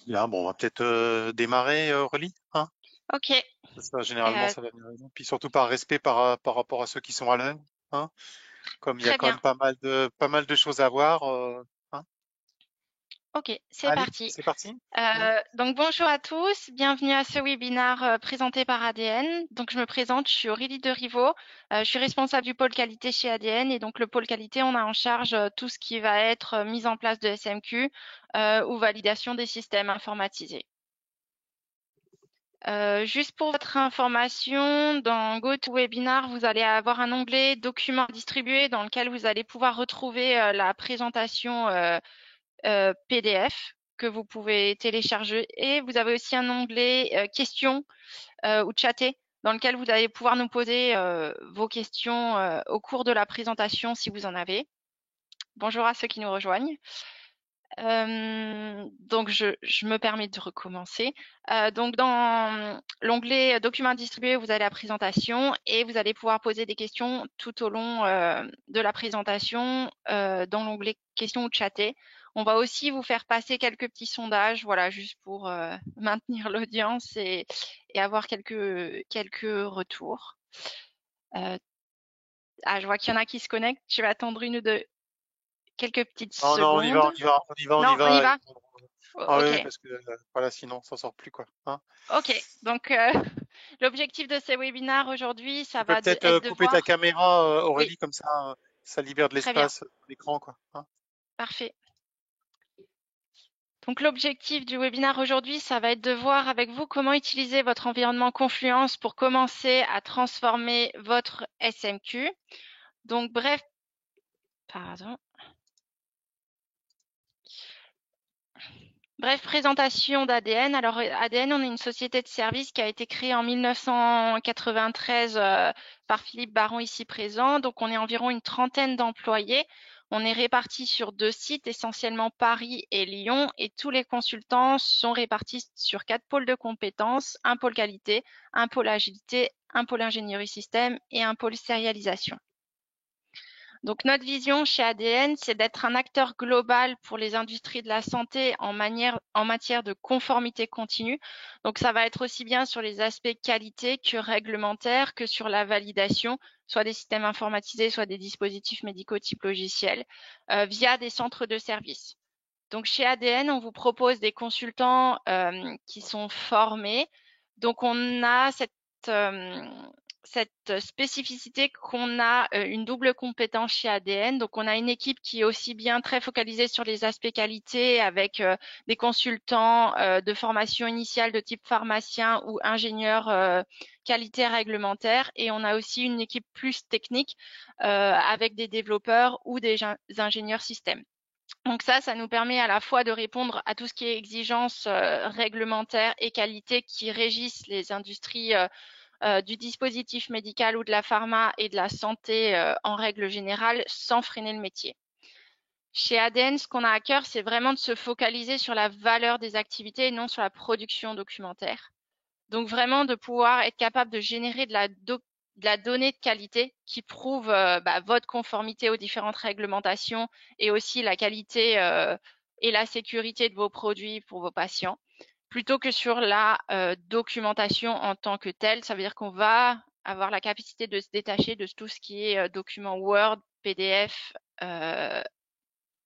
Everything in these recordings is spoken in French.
Bien, bon, on va peut-être démarrer, Aurélie, hein? Ok, Ça, généralement, euh, ça va venir. Puis surtout par respect par rapport à ceux qui sont à l'œuvre, hein? Comme il y a très quand bien. même pas mal de choses à voir, hein? Ok, c'est Allez, parti. c'est parti? Hein. Donc bonjour à tous, bienvenue à ce webinaire présenté par ADN. Donc je me présente, je suis Aurélie Deriveau, je suis responsable du pôle qualité chez ADN et donc le pôle qualité, on a en charge tout ce qui va être mise en place de SMQ ou validation des systèmes informatisés. Juste pour votre information, dans GoToWebinar, vous allez avoir un onglet documents distribués dans lequel vous allez pouvoir retrouver la présentation PDF que vous pouvez télécharger. Et vous avez aussi un onglet questions ou chatter dans lequel vous allez pouvoir nous poser vos questions au cours de la présentation si vous en avez. Bonjour à ceux qui nous rejoignent. Donc je me permets de recommencer. Donc dans l'onglet documents distribués, vous avez la présentation et vous allez pouvoir poser des questions tout au long de la présentation dans l'onglet questions ou chatter. On va aussi vous faire passer quelques petits sondages, voilà, juste pour maintenir l'audience et avoir quelques retours. Je vois qu'il y en a qui se connectent. Je vais attendre une ou deux quelques petites Non, non, on y va, secondes. on y va, on y va, on y Non, on y va. va. Ah Ok. oui, parce que voilà, sinon, on s'en sort plus, quoi. Hein. Ok, donc l'objectif de ces webinaires aujourd'hui, ça Tu peux va peut-être être de couper ta voir. caméra, Oui, Aurélie, comme ça libère de très bien, l'espace à l'écran, quoi. Hein. parfait. Donc l'objectif du webinaire aujourd'hui, ça va être de voir avec vous comment utiliser votre environnement Confluence pour commencer à transformer votre SMQ. Donc bref, pardon. Bref, présentation d'ADN. Alors ADN, on est une société de services qui a été créée en 1993 par Philippe Baron ici présent. Donc on est environ une trentaine d'employés. On est répartis sur 2 sites, essentiellement Paris et Lyon, et tous les consultants sont répartis sur 4 pôles de compétences, un pôle qualité, un pôle agilité, un pôle ingénierie système et un pôle sérialisation. Donc notre vision chez ADN, c'est d'être un acteur global pour les industries de la santé en matière de conformité continue. Donc ça va être aussi bien sur les aspects qualité que réglementaire, que sur la validation, soit des systèmes informatisés, soit des dispositifs médicaux type logiciel, via des centres de services. Donc chez ADN, on vous propose des consultants qui sont formés. Donc on a euh, cette spécificité qu'on a une double compétence chez ADN. Donc on a une équipe qui est aussi bien très focalisée sur les aspects qualité avec des consultants de formation initiale de type pharmacien ou ingénieur qualité réglementaire. Et on a aussi une équipe plus technique avec des développeurs ou des ingénieurs système. Donc ça nous permet à la fois de répondre à tout ce qui est exigences réglementaires et qualité qui régissent les industries du dispositif médical ou de la pharma et de la santé en règle générale sans freiner le métier. Chez ADN, ce qu'on a à cœur, c'est vraiment de se focaliser sur la valeur des activités et non sur la production documentaire. Donc vraiment de pouvoir être capable de générer de la donnée de qualité qui prouve votre conformité aux différentes réglementations et aussi la qualité et la sécurité de vos produits pour vos patients, plutôt que sur la documentation en tant que telle. Ça veut dire qu'on va avoir la capacité de se détacher de tout ce qui est document Word, PDF,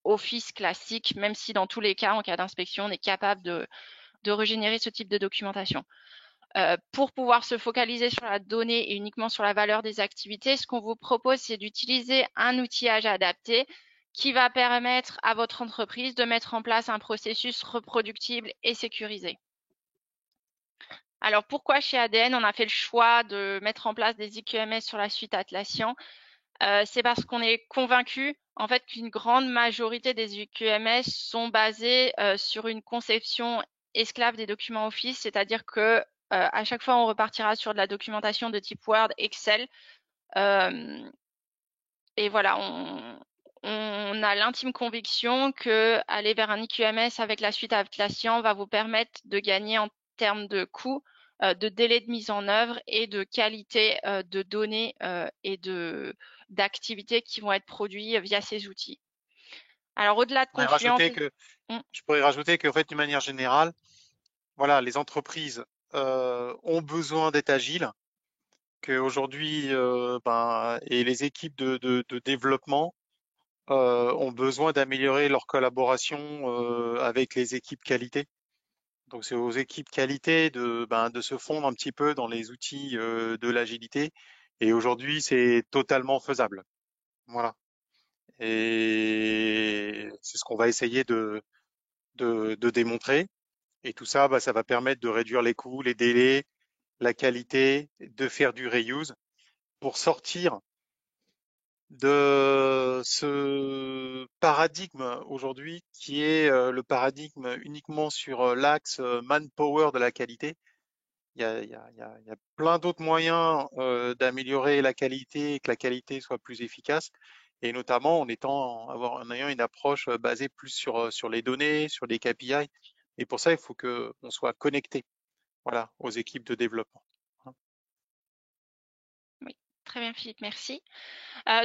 Office classique, même si dans tous les cas, en cas d'inspection, on est capable de régénérer ce type de documentation. Pour pouvoir se focaliser sur la donnée et uniquement sur la valeur des activités, ce qu'on vous propose, c'est d'utiliser un outillage adapté qui va permettre à votre entreprise de mettre en place un processus reproductible et sécurisé. Alors pourquoi chez ADN, on a fait le choix de mettre en place des IQMS sur la suite Atlassian? C'est parce qu'on est convaincu en fait qu'une grande majorité des IQMS sont basés sur une conception esclave des documents Office, c'est-à-dire que à chaque fois on repartira sur de la documentation de type Word, Excel, et voilà, on a l'intime conviction que aller vers un IQMS avec la suite Atlassian va vous permettre de gagner en termes de coûts, de délai de mise en œuvre et de qualité de données et d'activités qui vont être produits via ces outils. Alors au-delà de pourrais Confluence, rajouter que, mm, je pourrais rajouter qu'en fait, d'une manière générale, voilà, les entreprises ont besoin d'être agiles, qu'aujourd'hui, et les équipes de développement ont besoin d'améliorer leur collaboration avec les équipes qualité. Donc c'est aux équipes qualité de se fondre un petit peu dans les outils de l'agilité. Et aujourd'hui, c'est totalement faisable. Voilà. Et c'est ce qu'on va essayer de démontrer. Et tout ça, ça va permettre de réduire les coûts, les délais, la qualité, de faire du reuse pour sortir de ce paradigme aujourd'hui qui est le paradigme uniquement sur l'axe manpower de la qualité. Il y a plein d'autres moyens d'améliorer la qualité et que la qualité soit plus efficace, et notamment en ayant une approche basée plus sur les données, sur les KPI. Et pour ça, il faut que on soit connecté, voilà, aux équipes de développement. oui, très bien Philippe, merci.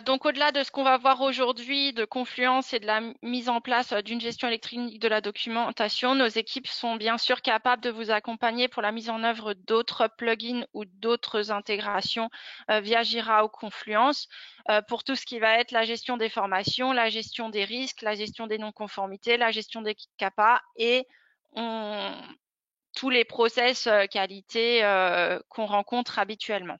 Donc au-delà de ce qu'on va voir aujourd'hui de Confluence et de la mise en place d'une gestion électronique de la documentation, nos équipes sont bien sûr capables de vous accompagner pour la mise en œuvre d'autres plugins ou d'autres intégrations via Jira ou Confluence pour tout ce qui va être la gestion des formations, la gestion des risques, la gestion des non-conformités, la gestion des CAPA et tous les process qualité qu'on rencontre habituellement.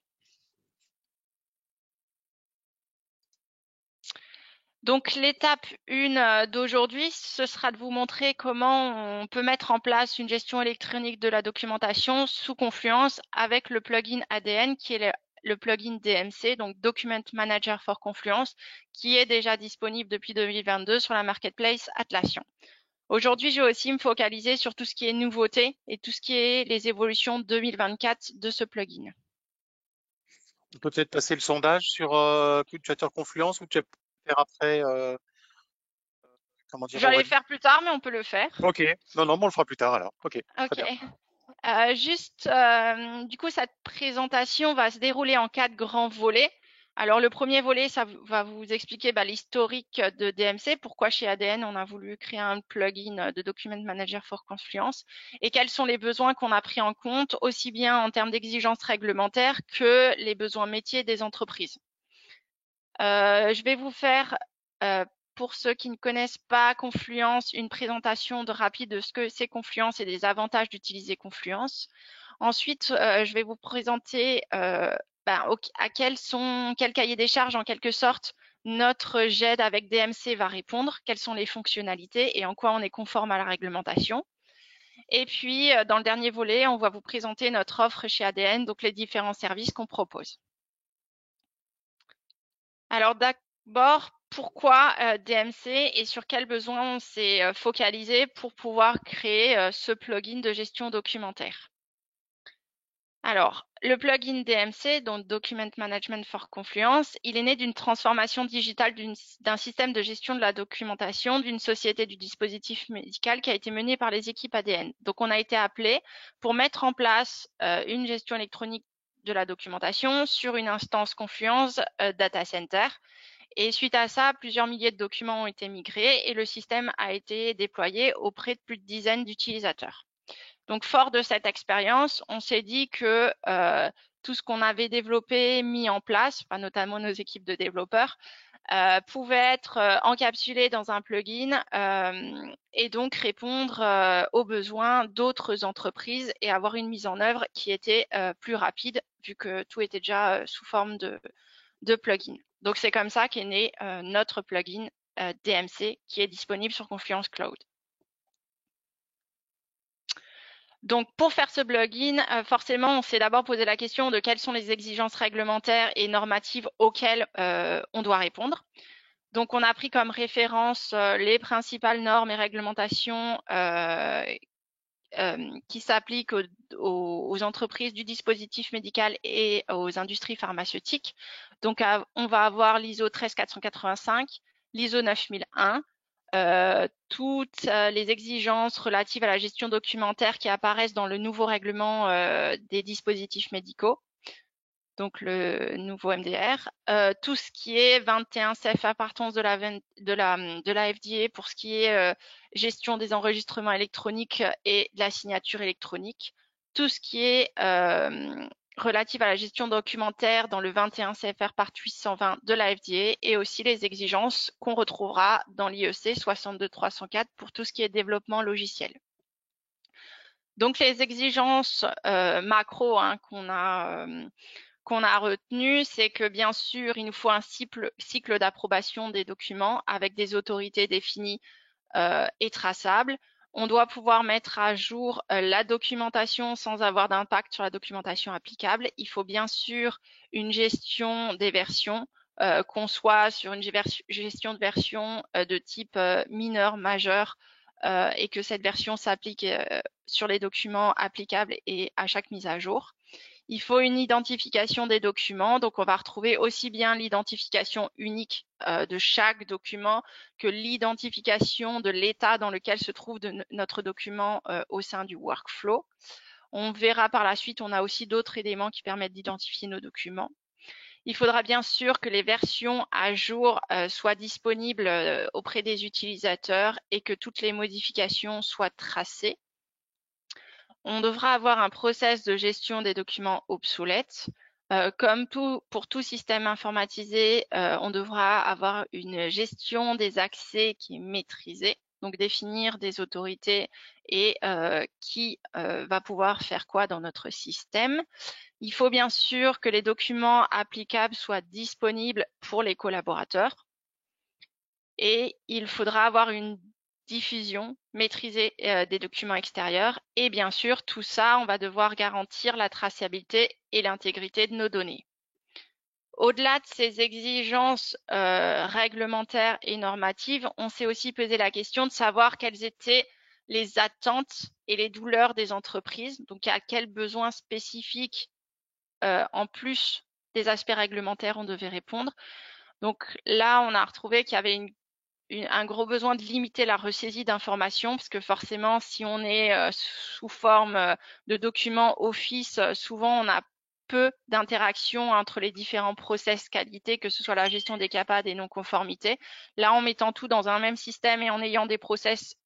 Donc l'étape 1 d'aujourd'hui, ce sera de vous montrer comment on peut mettre en place une gestion électronique de la documentation sous Confluence avec le plugin ADN qui est le plugin DMC, donc Document Manager for Confluence, qui est déjà disponible depuis 2022 sur la marketplace Atlassian. Aujourd'hui, je vais aussi me focaliser sur tout ce qui est nouveauté et tout ce qui est les évolutions 2024 de ce plugin. On peut peut-être passer le sondage sur Chatter Confluence, ou tu vas faire après, comment dire, J'allais le Aurélie? faire plus tard, mais on peut le faire. Ok, non, non, on le fera plus tard alors. Ok, très Ok. bien. Du coup, cette présentation va se dérouler en 4 grands volets. Alors, le premier volet, ça va vous expliquer l'historique de DMC, pourquoi chez ADN, on a voulu créer un plugin de Document Manager for Confluence et quels sont les besoins qu'on a pris en compte, aussi bien en termes d'exigences réglementaires que les besoins métiers des entreprises. Je vais vous faire, pour ceux qui ne connaissent pas Confluence, une présentation rapide de ce que c'est Confluence et des avantages d'utiliser Confluence. Ensuite, je vais vous présenter à quel cahier des charges, en quelque sorte, notre GED avec DMC va répondre, quelles sont les fonctionnalités et en quoi on est conforme à la réglementation. Et puis, dans le dernier volet, on va vous présenter notre offre chez ADN, donc les différents services qu'on propose. Alors d'abord, pourquoi DMC et sur quels besoins on s'est focalisé pour pouvoir créer ce plugin de gestion documentaire? Alors, le plugin DMC, donc Document Management for Confluence, il est né d'une transformation digitale d'un système de gestion de la documentation d'une société du dispositif médical qui a été menée par les équipes ADN. Donc, on a été appelé pour mettre en place une gestion électronique de la documentation sur une instance Confluence Data Center. Et suite à ça, plusieurs milliers de documents ont été migrés et le système a été déployé auprès de plus de dizaines d'utilisateurs. Donc, fort de cette expérience, on s'est dit que tout ce qu'on avait développé, mis en place, notamment nos équipes de développeurs, pouvait être encapsulé dans un plugin et donc répondre aux besoins d'autres entreprises et avoir une mise en œuvre qui était plus rapide vu que tout était déjà sous forme de plugin. Donc, c'est comme ça qu'est né notre plugin DMC qui est disponible sur Confluence Cloud. Donc, pour faire ce plugin, forcément, on s'est d'abord posé la question de quelles sont les exigences réglementaires et normatives auxquelles on doit répondre. Donc, on a pris comme référence les principales normes et réglementations qui s'appliquent aux entreprises du dispositif médical et aux industries pharmaceutiques. Donc, on va avoir l'ISO 13485, l'ISO 9001, toutes les exigences relatives à la gestion documentaire qui apparaissent dans le nouveau règlement des dispositifs médicaux. donc le nouveau MDR. Tout ce qui est 21 CFA partance de la FDA pour ce qui est gestion des enregistrements électroniques et de la signature électronique. Tout ce qui est relatif à la gestion documentaire dans le 21 CFR part 820 de la FDA et aussi les exigences qu'on retrouvera dans l'IEC 62304 pour tout ce qui est développement logiciel. Donc les exigences macro qu'on a retenu, c'est que bien sûr, il nous faut un cycle d'approbation des documents avec des autorités définies et traçables. On doit pouvoir mettre à jour la documentation sans avoir d'impact sur la documentation applicable. Il faut bien sûr une gestion des versions, qu'on soit sur une gestion de version de type mineur, majeur, et que cette version s'applique sur les documents applicables et à chaque mise à jour. Il faut une identification des documents, donc on va retrouver aussi bien l'identification unique de chaque document que l'identification de l'état dans lequel se trouve notre document au sein du workflow. On verra par la suite, on a aussi d'autres éléments qui permettent d'identifier nos documents. Il faudra bien sûr que les versions à jour soient disponibles auprès des utilisateurs et que toutes les modifications soient tracées. On devra avoir un process de gestion des documents obsolètes. Comme pour tout système informatisé, on devra avoir une gestion des accès qui est maîtrisée, donc définir des autorités et qui va pouvoir faire quoi dans notre système. Il faut bien sûr que les documents applicables soient disponibles pour les collaborateurs et il faudra avoir une diffusion maîtrisée des documents extérieurs et bien sûr tout ça on va devoir garantir la traçabilité et l'intégrité de nos données. Au-delà de ces exigences réglementaires et normatives, on s'est aussi posé la question de savoir quelles étaient les attentes et les douleurs des entreprises, donc à quels besoins spécifiques en plus des aspects réglementaires on devait répondre. Donc là on a retrouvé qu'il y avait un gros besoin de limiter la ressaisie d'informations, parce que forcément, si on est sous forme de documents Office, souvent on a peu d'interaction entre les différents process qualité, que ce soit la gestion des CAPA, des non-conformités. Là, en mettant tout dans un même système et en ayant des process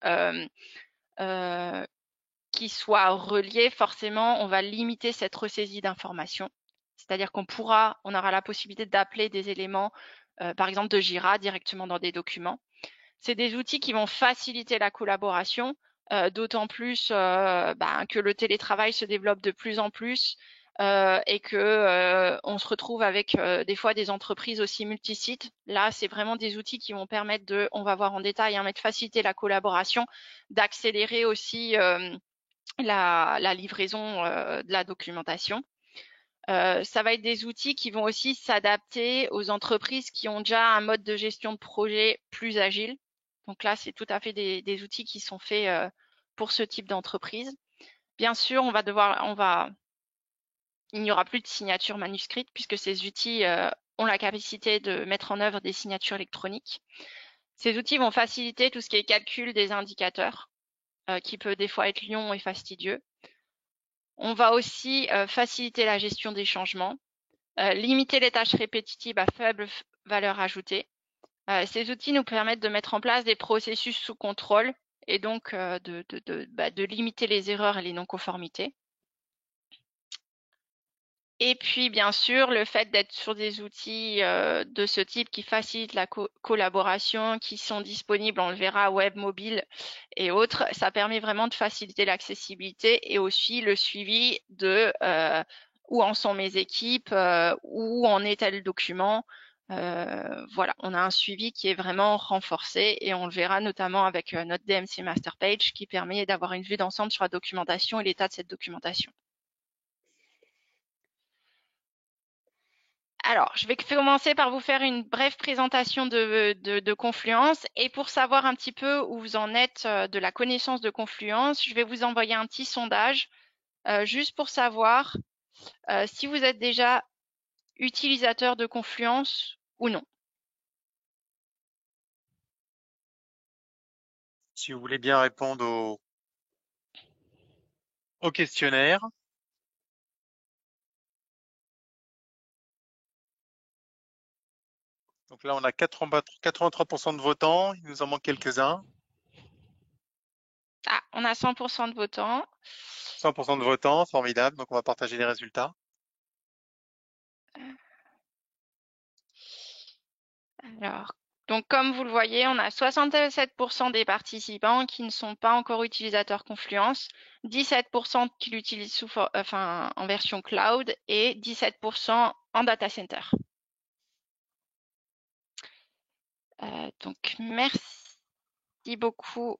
qui soient reliés, forcément, on va limiter cette ressaisie d'informations. C'est-à-dire qu'on aura la possibilité d'appeler des éléments, par exemple de Jira, directement dans des documents. C'est des outils qui vont faciliter la collaboration, d'autant plus que le télétravail se développe de plus en plus et que on se retrouve avec des fois des entreprises aussi multisites. Là, c'est vraiment des outils qui vont permettre on va voir en détail, mais de faciliter la collaboration, d'accélérer aussi la livraison de la documentation. Ça va être des outils qui vont aussi s'adapter aux entreprises qui ont déjà un mode de gestion de projet plus agile. Donc là, c'est tout à fait des outils qui sont faits pour ce type d'entreprise. Bien sûr, il n'y aura plus de signature manuscrite puisque ces outils ont la capacité de mettre en œuvre des signatures électroniques. Ces outils vont faciliter tout ce qui est calcul des indicateurs, qui peut des fois être long et fastidieux. On va aussi faciliter la gestion des changements. Limiter les tâches répétitives à faible valeur ajoutée. Ces outils nous permettent de mettre en place des processus sous contrôle et donc de limiter les erreurs et les non-conformités. Et puis, bien sûr, le fait d'être sur des outils de ce type qui facilitent la collaboration, qui sont disponibles, on le verra, web, mobile et autres, ça permet vraiment de faciliter l'accessibilité et aussi le suivi de où en sont mes équipes, où en est tel document. Voilà, on a un suivi qui est vraiment renforcé et on le verra notamment avec notre DMC Master Page qui permet d'avoir une vue d'ensemble sur la documentation et l'état de cette documentation. Alors, je vais commencer par vous faire une brève présentation de Confluence et pour savoir un petit peu où vous en êtes de la connaissance de Confluence, je vais vous envoyer un petit sondage juste pour savoir si vous êtes déjà utilisateur de Confluence ou non. Si vous voulez bien répondre au questionnaire. Donc là, on a 83% de votants. Il nous en manque quelques-uns. Ah, on a 100% de votants. 100% de votants, formidable. Donc on va partager les résultats. Alors, donc comme vous le voyez, on a 67% des participants qui ne sont pas encore utilisateurs Confluence, 17% qui l'utilisent en version cloud et 17% en data center. Donc merci beaucoup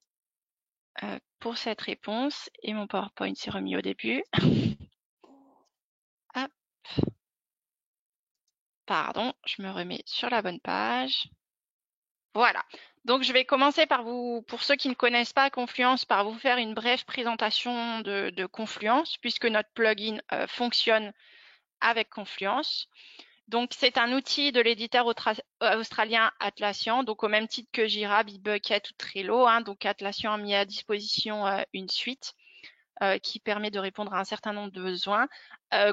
pour cette réponse et mon PowerPoint s'est remis au début. Hop. Pardon, je me remets sur la bonne page. Voilà. Donc, je vais commencer par pour ceux qui ne connaissent pas Confluence, par vous faire une brève présentation de Confluence, puisque notre plugin fonctionne avec Confluence. Donc, c'est un outil de l'éditeur australien Atlassian, donc au même titre que Jira, Bitbucket ou Trello. Donc, Atlassian a mis à disposition une suite qui permet de répondre à un certain nombre de besoins.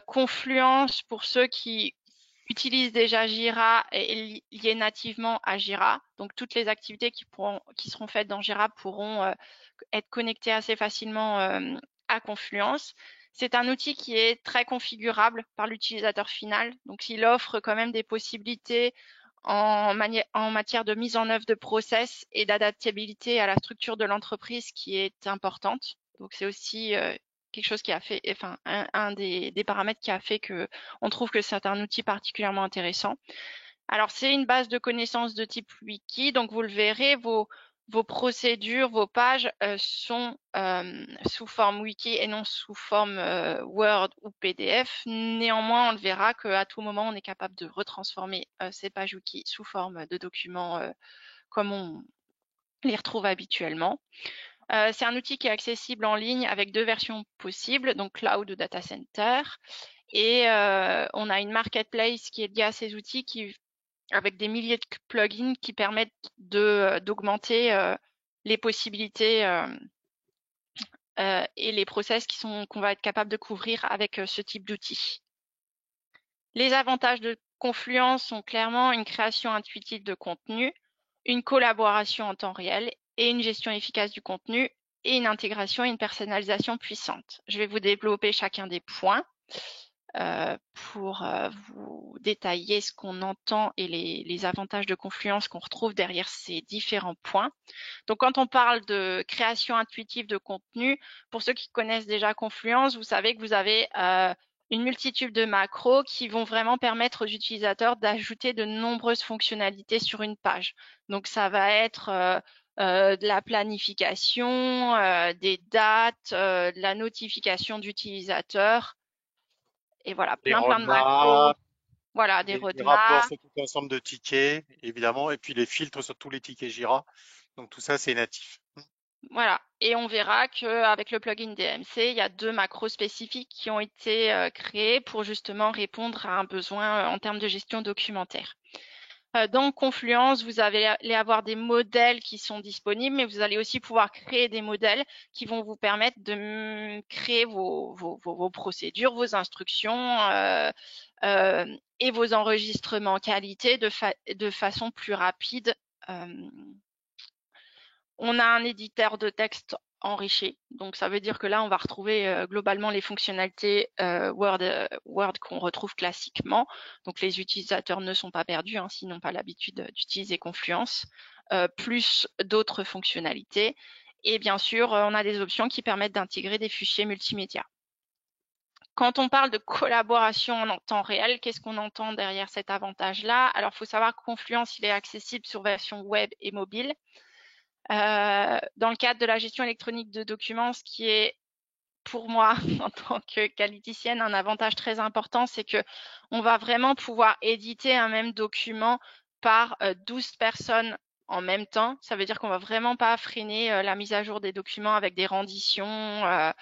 Confluence, pour ceux qui utilisent déjà Jira, est lié nativement à Jira. Donc, toutes les activités qui seront faites dans Jira pourront être connectées assez facilement à Confluence. C'est un outil qui est très configurable par l'utilisateur final. Donc, il offre quand même des possibilités en matière de mise en œuvre de process et d'adaptabilité à la structure de l'entreprise qui est importante. Donc, c'est aussi quelque chose qui a fait, enfin, un des paramètres qui a fait que on trouve que c'est un outil particulièrement intéressant. Alors, c'est une base de connaissances de type wiki. Donc, vous le verrez, vos procédures, vos pages sont sous forme wiki et non sous forme Word ou PDF. Néanmoins, on le verra qu'à tout moment, on est capable de retransformer ces pages wiki sous forme de documents comme on les retrouve habituellement. C'est un outil qui est accessible en ligne avec deux versions possibles, donc cloud ou data center. Et on a une marketplace qui est liée à ces outils avec des milliers de plugins qui permettent d'augmenter les possibilités et les process qu'on va être capable de couvrir avec ce type d'outils. Les avantages de Confluence sont clairement une création intuitive de contenu, une collaboration en temps réel et une gestion efficace du contenu et une intégration et une personnalisation puissante. Je vais vous développer chacun des points pour vous détailler ce qu'on entend et les avantages de Confluence qu'on retrouve derrière ces différents points. Donc, quand on parle de création intuitive de contenu, pour ceux qui connaissent déjà Confluence, vous savez que vous avez une multitude de macros qui vont vraiment permettre aux utilisateurs d'ajouter de nombreuses fonctionnalités sur une page. Donc, ça va être de la planification, des dates, de la notification d'utilisateurs, et voilà, Des plein de macros. roadmaps, Voilà, des des rapports roadmaps. sur tout l'ensemble de tickets, évidemment, et puis les filtres sur tous les tickets Jira. Donc tout ça, c'est natif. Voilà. Et on verra qu'avec le plugin DMC, il y a deux macros spécifiques qui ont été créés pour justement répondre à un besoin en termes de gestion documentaire. Dans Confluence, vous allez avoir des modèles qui sont disponibles, mais vous allez aussi pouvoir créer des modèles qui vont vous permettre de créer vos procédures, vos instructions et vos enregistrements qualité de façon plus rapide. On a un éditeur de texte enrichi, donc ça veut dire que là, on va retrouver globalement les fonctionnalités Word qu'on retrouve classiquement. Donc, les utilisateurs ne sont pas perdus s'ils n'ont pas l'habitude d'utiliser Confluence, plus d'autres fonctionnalités. Et bien sûr, on a des options qui permettent d'intégrer des fichiers multimédia. Quand on parle de collaboration en temps réel, qu'est-ce qu'on entend derrière cet avantage-là? Alors, il faut savoir que Confluence, il est accessible sur version web et mobile. Dans le cadre de la gestion électronique de documents, ce qui est pour moi, en tant que qualiticienne, un avantage très important, c'est que on va vraiment pouvoir éditer un même document par 12 personnes en même temps. Ça veut dire qu'on va vraiment pas freiner la mise à jour des documents avec des renditions.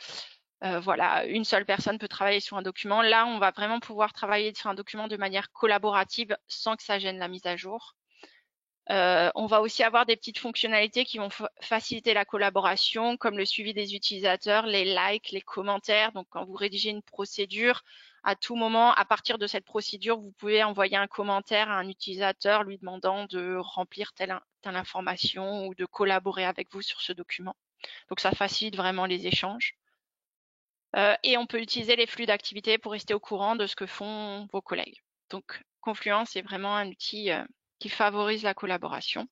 Voilà, une seule personne peut travailler sur un document. Là, on va vraiment pouvoir travailler sur un document de manière collaborative sans que ça gêne la mise à jour. On va aussi avoir des petites fonctionnalités qui vont faciliter la collaboration, comme le suivi des utilisateurs, les likes, les commentaires. Donc, quand vous rédigez une procédure, à tout moment, à partir de cette procédure, vous pouvez envoyer un commentaire à un utilisateur lui demandant de remplir telle information ou de collaborer avec vous sur ce document. Donc ça facilite vraiment les échanges. Et on peut utiliser les flux d'activité pour rester au courant de ce que font vos collègues. Donc Confluence est vraiment un outil qui favorise la collaboration.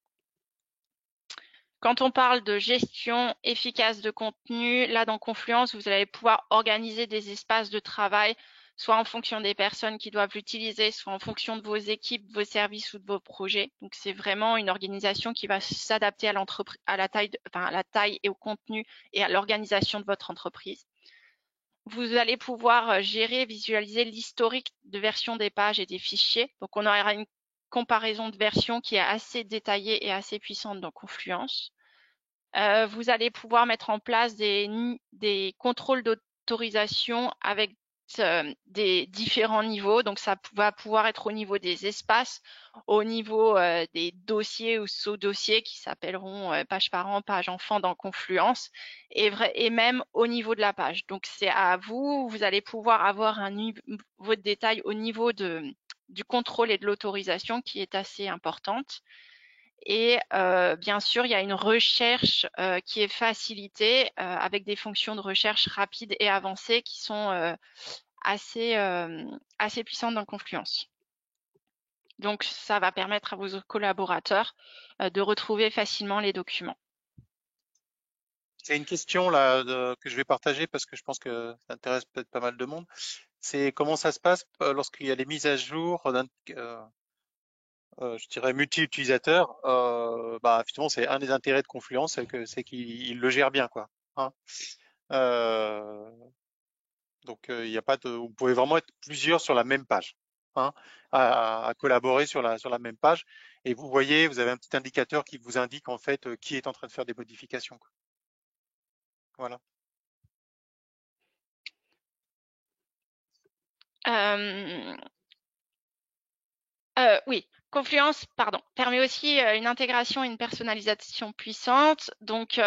Quand on parle de gestion efficace de contenu, là dans Confluence, vous allez pouvoir organiser des espaces de travail, soit en fonction des personnes qui doivent l'utiliser, soit en fonction de vos équipes, de vos services ou de vos projets. Donc c'est vraiment une organisation qui va s'adapter à la taille et au contenu et à l'organisation de votre entreprise. Vous allez pouvoir gérer et visualiser l'historique de version des pages et des fichiers. Donc on aura une comparaison de versions qui est assez détaillée et assez puissante dans Confluence. Vous allez pouvoir mettre en place des contrôles d'autorisation avec des différents niveaux. Donc, ça va pouvoir être au niveau des espaces, au niveau des dossiers ou sous-dossiers qui s'appelleront page parent, page enfant dans Confluence, et même au niveau de la page. Donc, c'est à vous. Vous allez pouvoir avoir un niveau de détail au niveau du contrôle et de l'autorisation qui est assez importante. Et bien sûr, il y a une recherche qui est facilitée avec des fonctions de recherche rapides et avancées qui sont assez puissantes dans Confluence. Donc, ça va permettre à vos collaborateurs de retrouver facilement les documents. C'est une question là que je vais partager parce que je pense que ça intéresse peut-être pas mal de monde. C'est comment ça se passe lorsqu'il y a des mises à jour je dirais multi-utilisateurs. Finalement, c'est un des intérêts de Confluence, c'est qu'il le gère bien, quoi. Hein. Euh, il y a pas de, vous pouvez vraiment être plusieurs sur la même page, hein, à collaborer sur la même page. Et vous voyez, vous avez un petit indicateur qui vous indique en fait qui est en train de faire des modifications, quoi. Voilà. Euh, oui, Confluence, pardon, permet aussi une intégration et une personnalisation puissante. Donc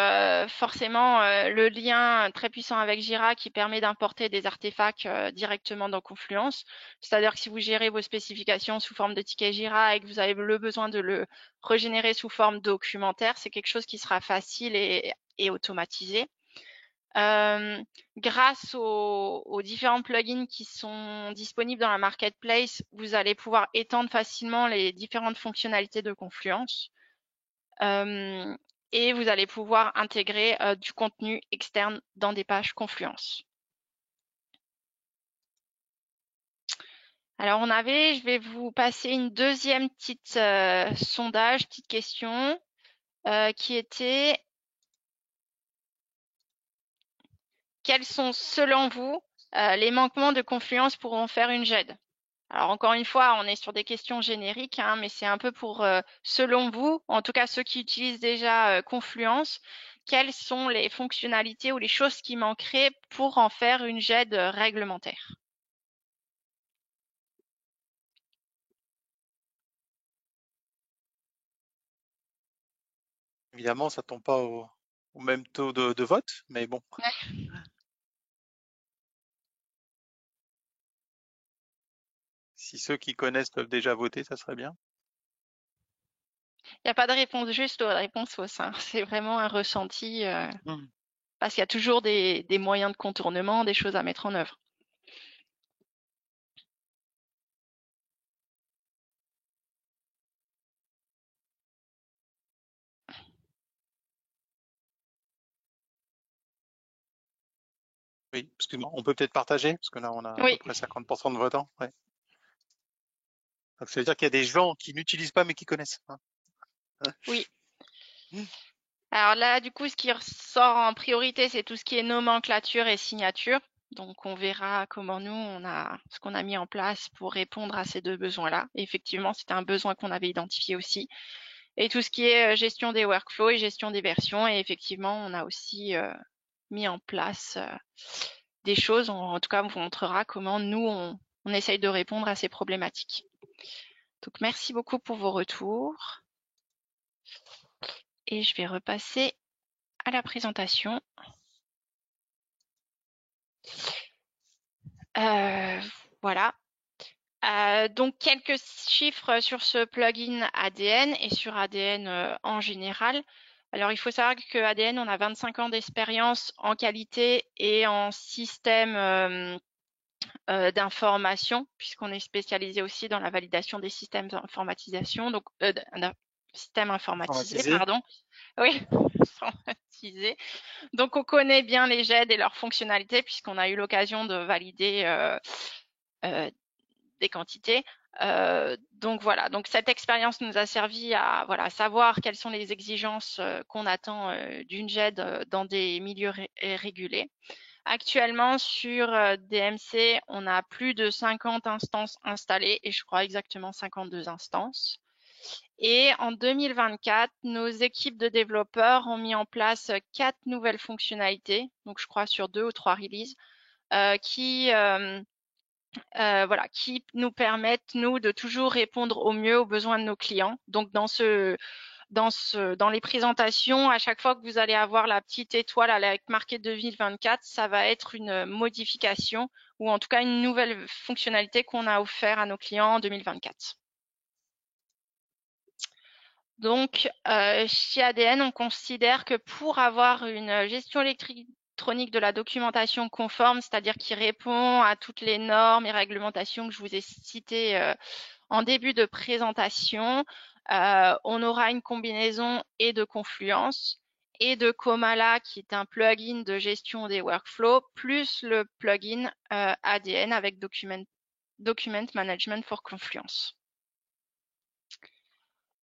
forcément, le lien très puissant avec Jira qui permet d'importer des artefacts directement dans Confluence. C'est-à-dire que si vous gérez vos spécifications sous forme de ticket Jira et que vous avez le besoin de le régénérer sous forme documentaire, c'est quelque chose qui sera facile et automatisé. Grâce aux différents plugins qui sont disponibles dans la marketplace, vous allez pouvoir étendre facilement les différentes fonctionnalités de Confluence et vous allez pouvoir intégrer du contenu externe dans des pages Confluence. Alors je vais vous passer une deuxième petite sondage, petite question qui était: quels sont selon vous les manquements de Confluence pour en faire une GED? Alors encore une fois, on est sur des questions génériques, hein, mais c'est un peu pour, selon vous, en tout cas ceux qui utilisent déjà Confluence, quelles sont les fonctionnalités ou les choses qui manqueraient pour en faire une GED réglementaire? Évidemment, ça tombe pas au même taux de vote, mais bon, si ceux qui connaissent peuvent déjà voter, ça serait bien. Il n'y a pas de réponse juste ou de réponse fausse, hein. C'est vraiment un ressenti, Hmm. parce qu'il y a toujours des moyens de contournement, des choses à mettre en œuvre. Oui, excuse-moi, on peut peut-être partager, parce que là, on a à peu Oui, près 50% de votants. Ouais. Donc, ça veut dire qu'il y a des gens qui n'utilisent pas mais qui connaissent, hein. oui. Alors là, du coup, ce qui ressort en priorité, c'est tout ce qui est nomenclature et signature. Donc, on verra comment ce qu'on a mis en place pour répondre à ces deux besoins-là. Et effectivement, c'était un besoin qu'on avait identifié aussi. Et tout ce qui est gestion des workflows et gestion des versions. Et effectivement, on a aussi mis en place des choses. En tout cas, on vous montrera comment nous, on essaye de répondre à ces problématiques. Donc, merci beaucoup pour vos retours. Et je vais repasser à la présentation. Voilà. Donc quelques chiffres sur ce plugin ADN et sur ADN en général. Alors il faut savoir que ADN, on a 25 ans d'expérience en qualité et en système d'information, puisqu'on est spécialisé aussi dans la validation des systèmes d'informatisation, donc systèmes informatisés, Informatisé. pardon. Oui, informatisés. Donc on connaît bien les GED et leurs fonctionnalités, puisqu'on a eu l'occasion de valider euh, des quantités. Donc voilà, donc cette expérience nous a servi à voilà, savoir quelles sont les exigences qu'on attend d'une GED dans des milieux régulés. Actuellement, sur DMC, on a plus de 50 instances installées et je crois exactement 52 instances. Et en 2024, nos équipes de développeurs ont mis en place 4 nouvelles fonctionnalités, donc je crois sur 2 ou 3 releases, qui voilà, qui nous permettent, nous, de toujours répondre au mieux aux besoins de nos clients. Donc, dans les présentations, à chaque fois que vous allez avoir la petite étoile avec marqué 2024, ça va être une modification ou en tout cas une nouvelle fonctionnalité qu'on a offert à nos clients en 2024. Donc, chez ADN, on considère que pour avoir une gestion électronique de la documentation conforme, c'est-à-dire qui répond à toutes les normes et réglementations que je vous ai citées en début de présentation, on aura une combinaison et de Confluence et de Komala, qui est un plugin de gestion des workflows, plus le plugin ADN avec Document Management for Confluence.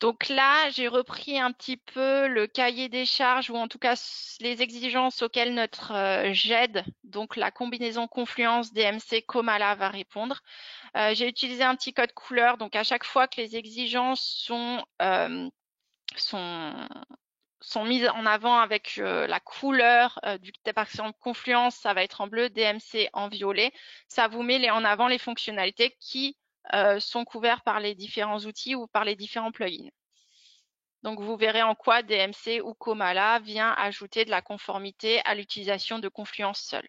Donc là, j'ai repris un petit peu le cahier des charges ou en tout cas les exigences auxquelles notre GED, donc la combinaison Confluence DMC Komala, va répondre. J'ai utilisé un petit code couleur, donc à chaque fois que les exigences sont mises en avant avec la couleur par exemple Confluence, ça va être en bleu, DMC en violet. Ça vous met en avant les fonctionnalités qui sont couvertes par les différents outils ou par les différents plugins. Donc, vous verrez en quoi DMC ou Komala vient ajouter de la conformité à l'utilisation de Confluence seul.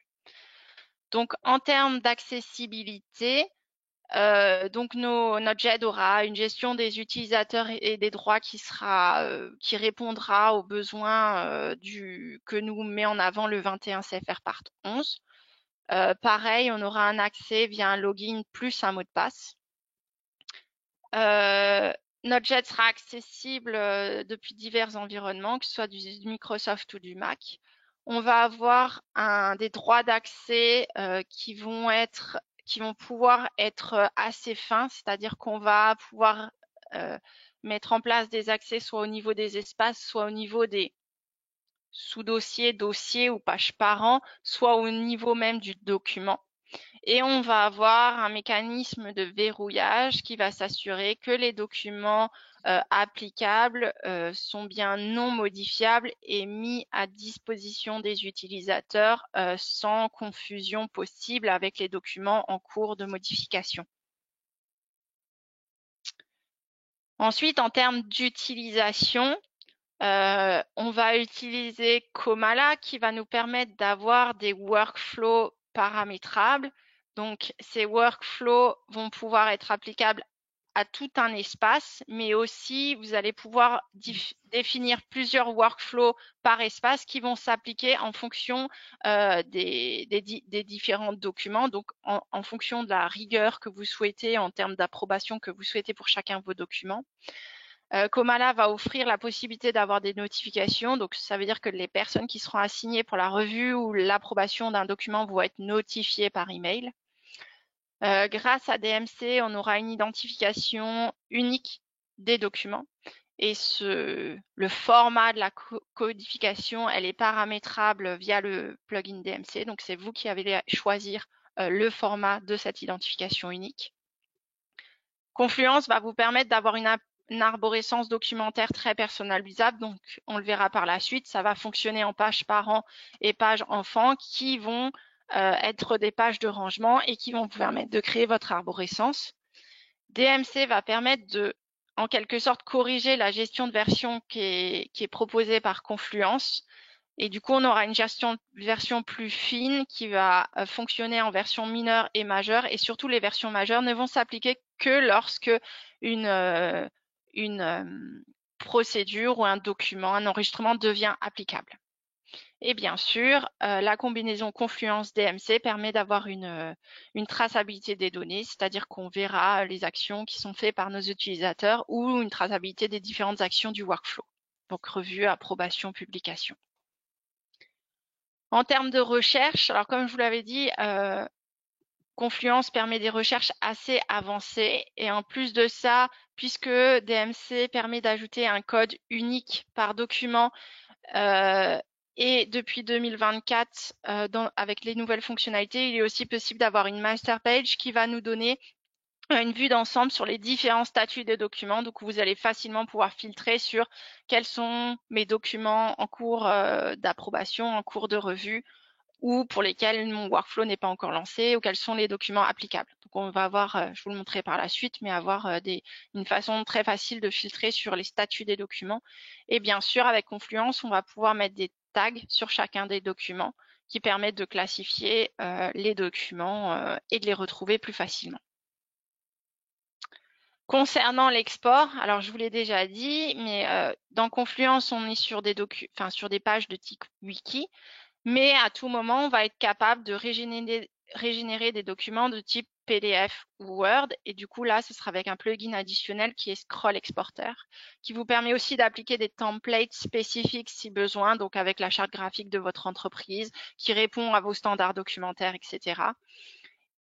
Donc, en termes d'accessibilité, donc notre GED aura une gestion des utilisateurs et des droits qui répondra aux besoins que nous met en avant le 21 CFR Part 11. Pareil, on aura un accès via un login plus un mot de passe. Notre GED sera accessible depuis divers environnements, que ce soit du Microsoft ou du Mac. On va avoir des droits d'accès qui vont pouvoir être assez fins, c'est-à-dire qu'on va pouvoir mettre en place des accès soit au niveau des espaces, soit au niveau des sous-dossiers, dossiers ou pages parents, soit au niveau même du document. Et on va avoir un mécanisme de verrouillage qui va s'assurer que les documents applicables sont bien non modifiables et mis à disposition des utilisateurs sans confusion possible avec les documents en cours de modification. Ensuite, en termes d'utilisation, on va utiliser Komala qui va nous permettre d'avoir des workflows paramétrables. Donc, ces workflows vont pouvoir être applicables à tout un espace, mais aussi vous allez pouvoir définir plusieurs workflows par espace qui vont s'appliquer en fonction des différents documents, donc en fonction de la rigueur que vous souhaitez en termes d'approbation que vous souhaitez pour chacun de vos documents. Komala va offrir la possibilité d'avoir des notifications. Donc, ça veut dire que les personnes qui seront assignées pour la revue ou l'approbation d'un document vont être notifiées par email. Grâce à DMC, on aura une identification unique des documents. Et le format de la codification, elle est paramétrable via le plugin DMC. Donc, c'est vous qui avez à choisir le format de cette identification unique. Confluence va vous permettre d'avoir une arborescence documentaire très personnalisable. Donc, on le verra par la suite. Ça va fonctionner en pages parents et pages enfants qui vont être des pages de rangement et qui vont vous permettre de créer votre arborescence. DMC va permettre de, en quelque sorte, corriger la gestion de version qui est proposée par Confluence. Et du coup, on aura une version plus fine qui va fonctionner en version mineure et majeure. Et surtout, les versions majeures ne vont s'appliquer que lorsque une procédure ou un document, un enregistrement devient applicable. Et bien sûr, la combinaison Confluence DMC permet d'avoir une traçabilité des données, c'est-à-dire qu'on verra les actions qui sont faites par nos utilisateurs ou une traçabilité des différentes actions du workflow. Donc, revue, approbation, publication. En termes de recherche, alors comme je vous l'avais dit, Confluence permet des recherches assez avancées et en plus de ça, puisque DMC permet d'ajouter un code unique par document et depuis 2024, avec les nouvelles fonctionnalités, il est aussi possible d'avoir une master page qui va nous donner une vue d'ensemble sur les différents statuts des documents. Donc, vous allez facilement pouvoir filtrer sur quels sont mes documents en cours d'approbation, en cours de revue, ou pour lesquels mon workflow n'est pas encore lancé, ou quels sont les documents applicables. Donc, on va avoir, je vous le montrerai par la suite, mais avoir une façon très facile de filtrer sur les statuts des documents. Et bien sûr, avec Confluence, on va pouvoir mettre des tags sur chacun des documents qui permettent de classifier les documents et de les retrouver plus facilement. Concernant l'export, alors je vous l'ai déjà dit, mais dans Confluence, on est sur des pages de type wiki, mais à tout moment, on va être capable de régénérer des documents de type PDF ou Word, et du coup là, ce sera avec un plugin additionnel qui est Scroll Exporter, qui vous permet aussi d'appliquer des templates spécifiques si besoin, donc avec la charte graphique de votre entreprise, qui répond à vos standards documentaires, etc.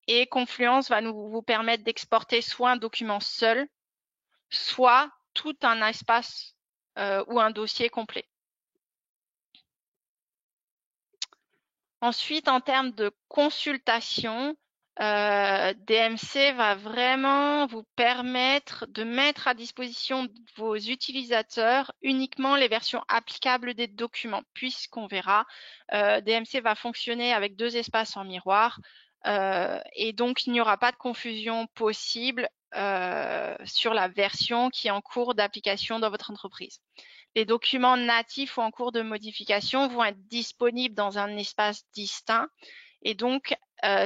Et Confluence va vous permettre d'exporter soit un document seul, soit tout un espace ou un dossier complet. Ensuite, en termes de consultation, DMC va vraiment vous permettre de mettre à disposition de vos utilisateurs uniquement les versions applicables des documents, puisqu'on verra, DMC va fonctionner avec 2 espaces en miroir, et donc il n'y aura pas de confusion possible sur la version qui est en cours d'application dans votre entreprise. Les documents natifs ou en cours de modification vont être disponibles dans un espace distinct. Et donc,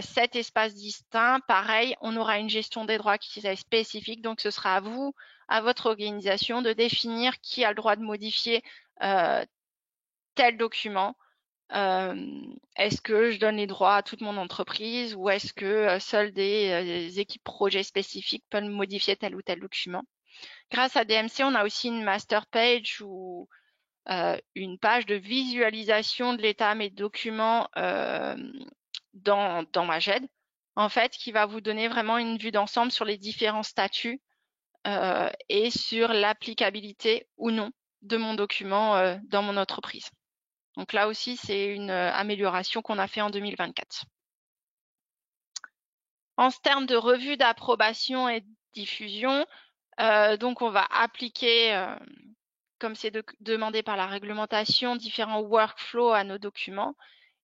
cet espace distinct, pareil, on aura une gestion des droits qui est spécifique. Donc, ce sera à vous, à votre organisation, de définir qui a le droit de modifier tel document. Est-ce que je donne les droits à toute mon entreprise ou est-ce que seules des équipes projets spécifiques peuvent modifier tel ou tel document? Grâce à DMC, on a aussi une master page ou une page de visualisation de l'état de mes documents dans Maged, en fait, qui va vous donner vraiment une vue d'ensemble sur les différents statuts et sur l'applicabilité ou non de mon document dans mon entreprise. Donc là aussi, c'est une amélioration qu'on a fait en 2024. En termes de revue d'approbation et de diffusion, donc on va appliquer, comme c'est demandé par la réglementation, différents workflows à nos documents.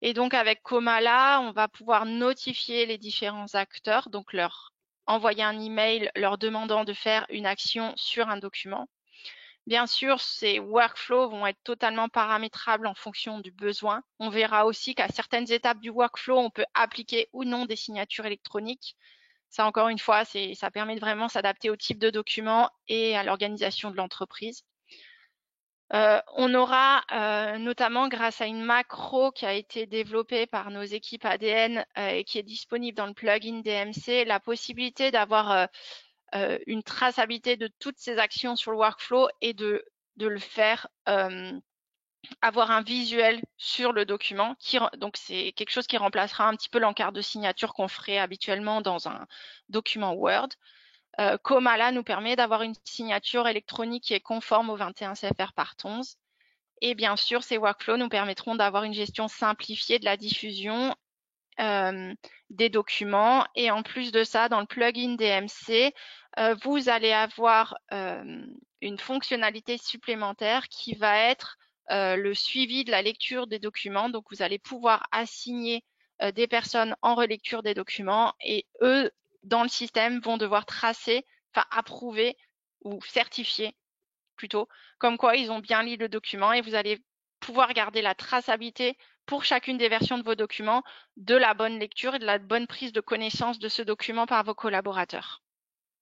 Et donc avec Comala, on va pouvoir notifier les différents acteurs, donc leur envoyer un email leur demandant de faire une action sur un document. Bien sûr, ces workflows vont être totalement paramétrables en fonction du besoin. On verra aussi qu'à certaines étapes du workflow, on peut appliquer ou non des signatures électroniques. Ça, encore une fois, ça permet de vraiment s'adapter au type de document et à l'organisation de l'entreprise. On aura notamment grâce à une macro qui a été développée par nos équipes ADN et qui est disponible dans le plugin DMC, la possibilité d'avoir une traçabilité de toutes ces actions sur le workflow et de le faire avoir un visuel sur le document. Donc, c'est quelque chose qui remplacera un petit peu l'encart de signature qu'on ferait habituellement dans un document Word. Comala nous permet d'avoir une signature électronique qui est conforme au 21 CFR Part 11. Et bien sûr, ces workflows nous permettront d'avoir une gestion simplifiée de la diffusion des documents. Et en plus de ça, dans le plugin DMC, vous allez avoir une fonctionnalité supplémentaire qui va être le suivi de la lecture des documents. Donc, vous allez pouvoir assigner des personnes en relecture des documents et eux, dans le système, vont devoir tracer, enfin approuver ou certifier plutôt, comme quoi ils ont bien lu le document et vous allez pouvoir garder la traçabilité pour chacune des versions de vos documents, de la bonne lecture et de la bonne prise de connaissance de ce document par vos collaborateurs.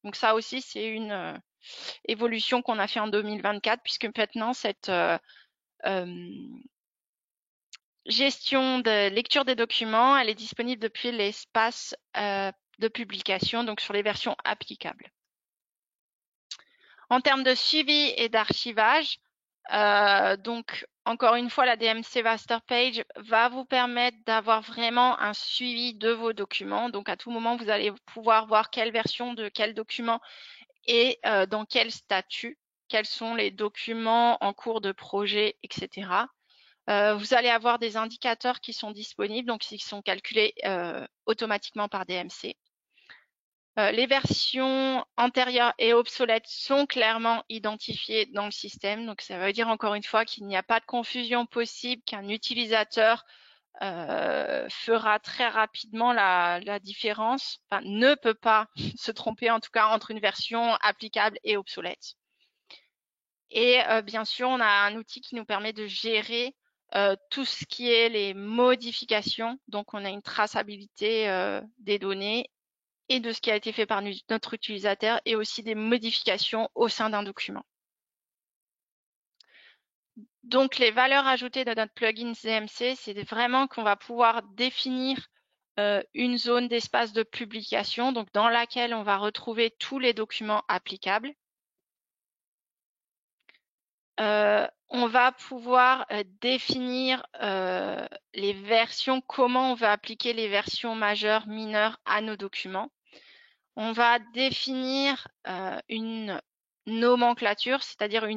Donc ça aussi, c'est une évolution qu'on a fait en 2024, puisque maintenant, cette gestion de lecture des documents, elle est disponible depuis l'espace de publication, donc sur les versions applicables. En termes de suivi et d'archivage, donc encore une fois, la DMC Master Page va vous permettre d'avoir vraiment un suivi de vos documents. Donc à tout moment, vous allez pouvoir voir quelle version de quel document et dans quel statut, quels sont les documents en cours de projet, etc. Vous allez avoir des indicateurs qui sont disponibles, donc qui sont calculés automatiquement par DMC. Les versions antérieures et obsolètes sont clairement identifiées dans le système. Donc, ça veut dire encore une fois qu'il n'y a pas de confusion possible, qu'un utilisateur fera très rapidement la différence, enfin, ne peut pas se tromper en tout cas entre une version applicable et obsolète. Et bien sûr, on a un outil qui nous permet de gérer tout ce qui est les modifications. Donc, on a une traçabilité des données et de ce qui a été fait par notre utilisateur et aussi des modifications au sein d'un document. Donc, les valeurs ajoutées de notre plugin DMC, c'est vraiment qu'on va pouvoir définir une zone d'espace de publication, donc dans laquelle on va retrouver tous les documents applicables. On va pouvoir définir les versions, comment on va appliquer les versions majeures, mineures à nos documents. On va définir une nomenclature, c'est-à-dire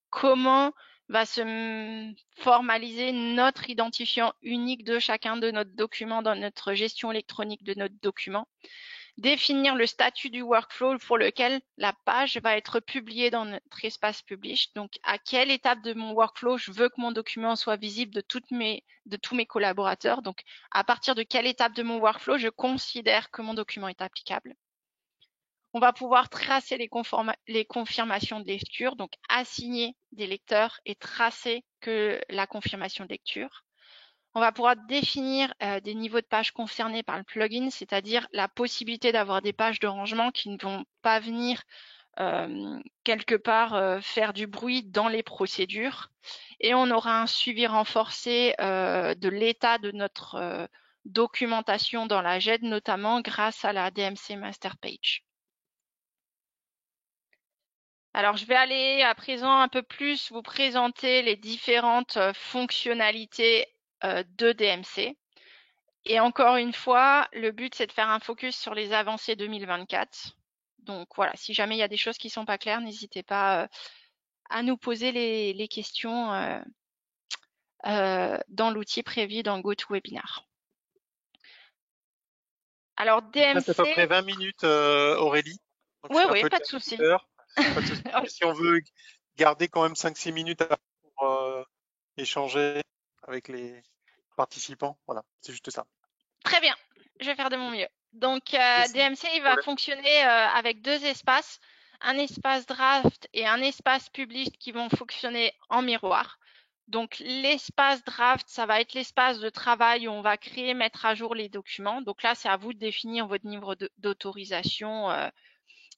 comment va se formaliser notre identifiant unique de chacun de notre document dans notre gestion électronique de notre document. Définir le statut du workflow pour lequel la page va être publiée dans notre espace publish. Donc, à quelle étape de mon workflow je veux que mon document soit visible de tous mes collaborateurs. Donc, à partir de quelle étape de mon workflow je considère que mon document est applicable. On va pouvoir tracer les confirmations de lecture, donc assigner des lecteurs et tracer que la confirmation de lecture. On va pouvoir définir des niveaux de pages concernés par le plugin, c'est-à-dire la possibilité d'avoir des pages de rangement qui ne vont pas venir quelque part faire du bruit dans les procédures. Et on aura un suivi renforcé de l'état de notre documentation dans la GED, notamment grâce à la DMC Master Page. Alors, je vais aller à présent un peu plus vous présenter les différentes fonctionnalités de DMC. Et encore une fois, le but, c'est de faire un focus sur les avancées 2024. Donc voilà, si jamais il y a des choses qui ne sont pas claires, n'hésitez pas à nous poser les questions dans l'outil prévu dans GoToWebinar. Alors, DMC… C'est à peu près 20 minutes, Aurélie. Donc, oui, je suis un oui, peu pas de souci. Pas de souci. Si on veut garder quand même 5-6 minutes pour échanger avec les participants, voilà, c'est juste ça. Très bien, je vais faire de mon mieux. Donc, Merci. DMC, il va fonctionner avec deux espaces, un espace draft et un espace publish qui vont fonctionner en miroir. Donc, l'espace draft, ça va être l'espace de travail où on va créer, mettre à jour les documents. Donc là, c'est à vous de définir votre niveau d'autorisation.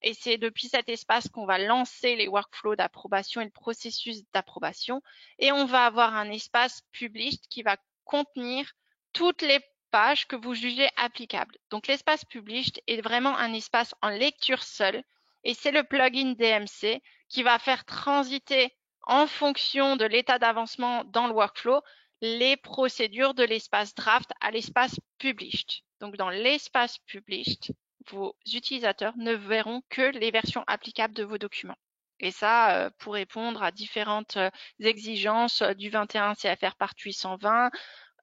Et c'est depuis cet espace qu'on va lancer les workflows d'approbation et le processus d'approbation. Et on va avoir un espace publish qui va contenir toutes les pages que vous jugez applicables. Donc, l'espace published est vraiment un espace en lecture seule et c'est le plugin DMC qui va faire transiter en fonction de l'état d'avancement dans le workflow les procédures de l'espace draft à l'espace published. Donc, dans l'espace published, vos utilisateurs ne verront que les versions applicables de vos documents. Et ça, pour répondre à différentes exigences du 21 CFR Part 820,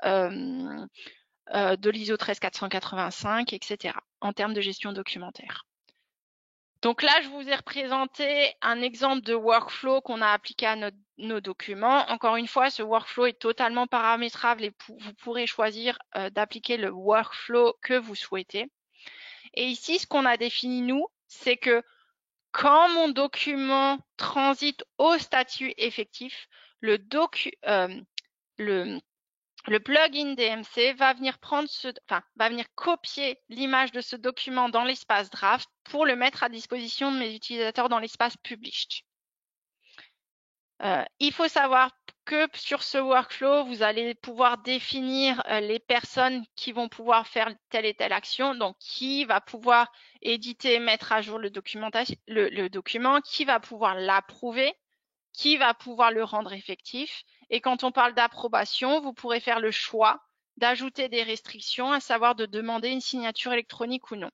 de l'ISO 13485, etc., en termes de gestion documentaire. Donc là, je vous ai représenté un exemple de workflow qu'on a appliqué à nos documents. Encore une fois, ce workflow est totalement paramétrable et vous pourrez choisir d'appliquer le workflow que vous souhaitez. Et ici, ce qu'on a défini, nous, c'est que quand mon document transite au statut effectif, le plugin DMC va venir va venir copier l'image de ce document dans l'espace draft pour le mettre à disposition de mes utilisateurs dans l'espace published. Il faut savoir que sur ce workflow, vous allez pouvoir définir les personnes qui vont pouvoir faire telle et telle action. Donc, qui va pouvoir éditer, mettre à jour le document, qui va pouvoir l'approuver, qui va pouvoir le rendre effectif. Et quand on parle d'approbation, vous pourrez faire le choix d'ajouter des restrictions, à savoir de demander une signature électronique ou non.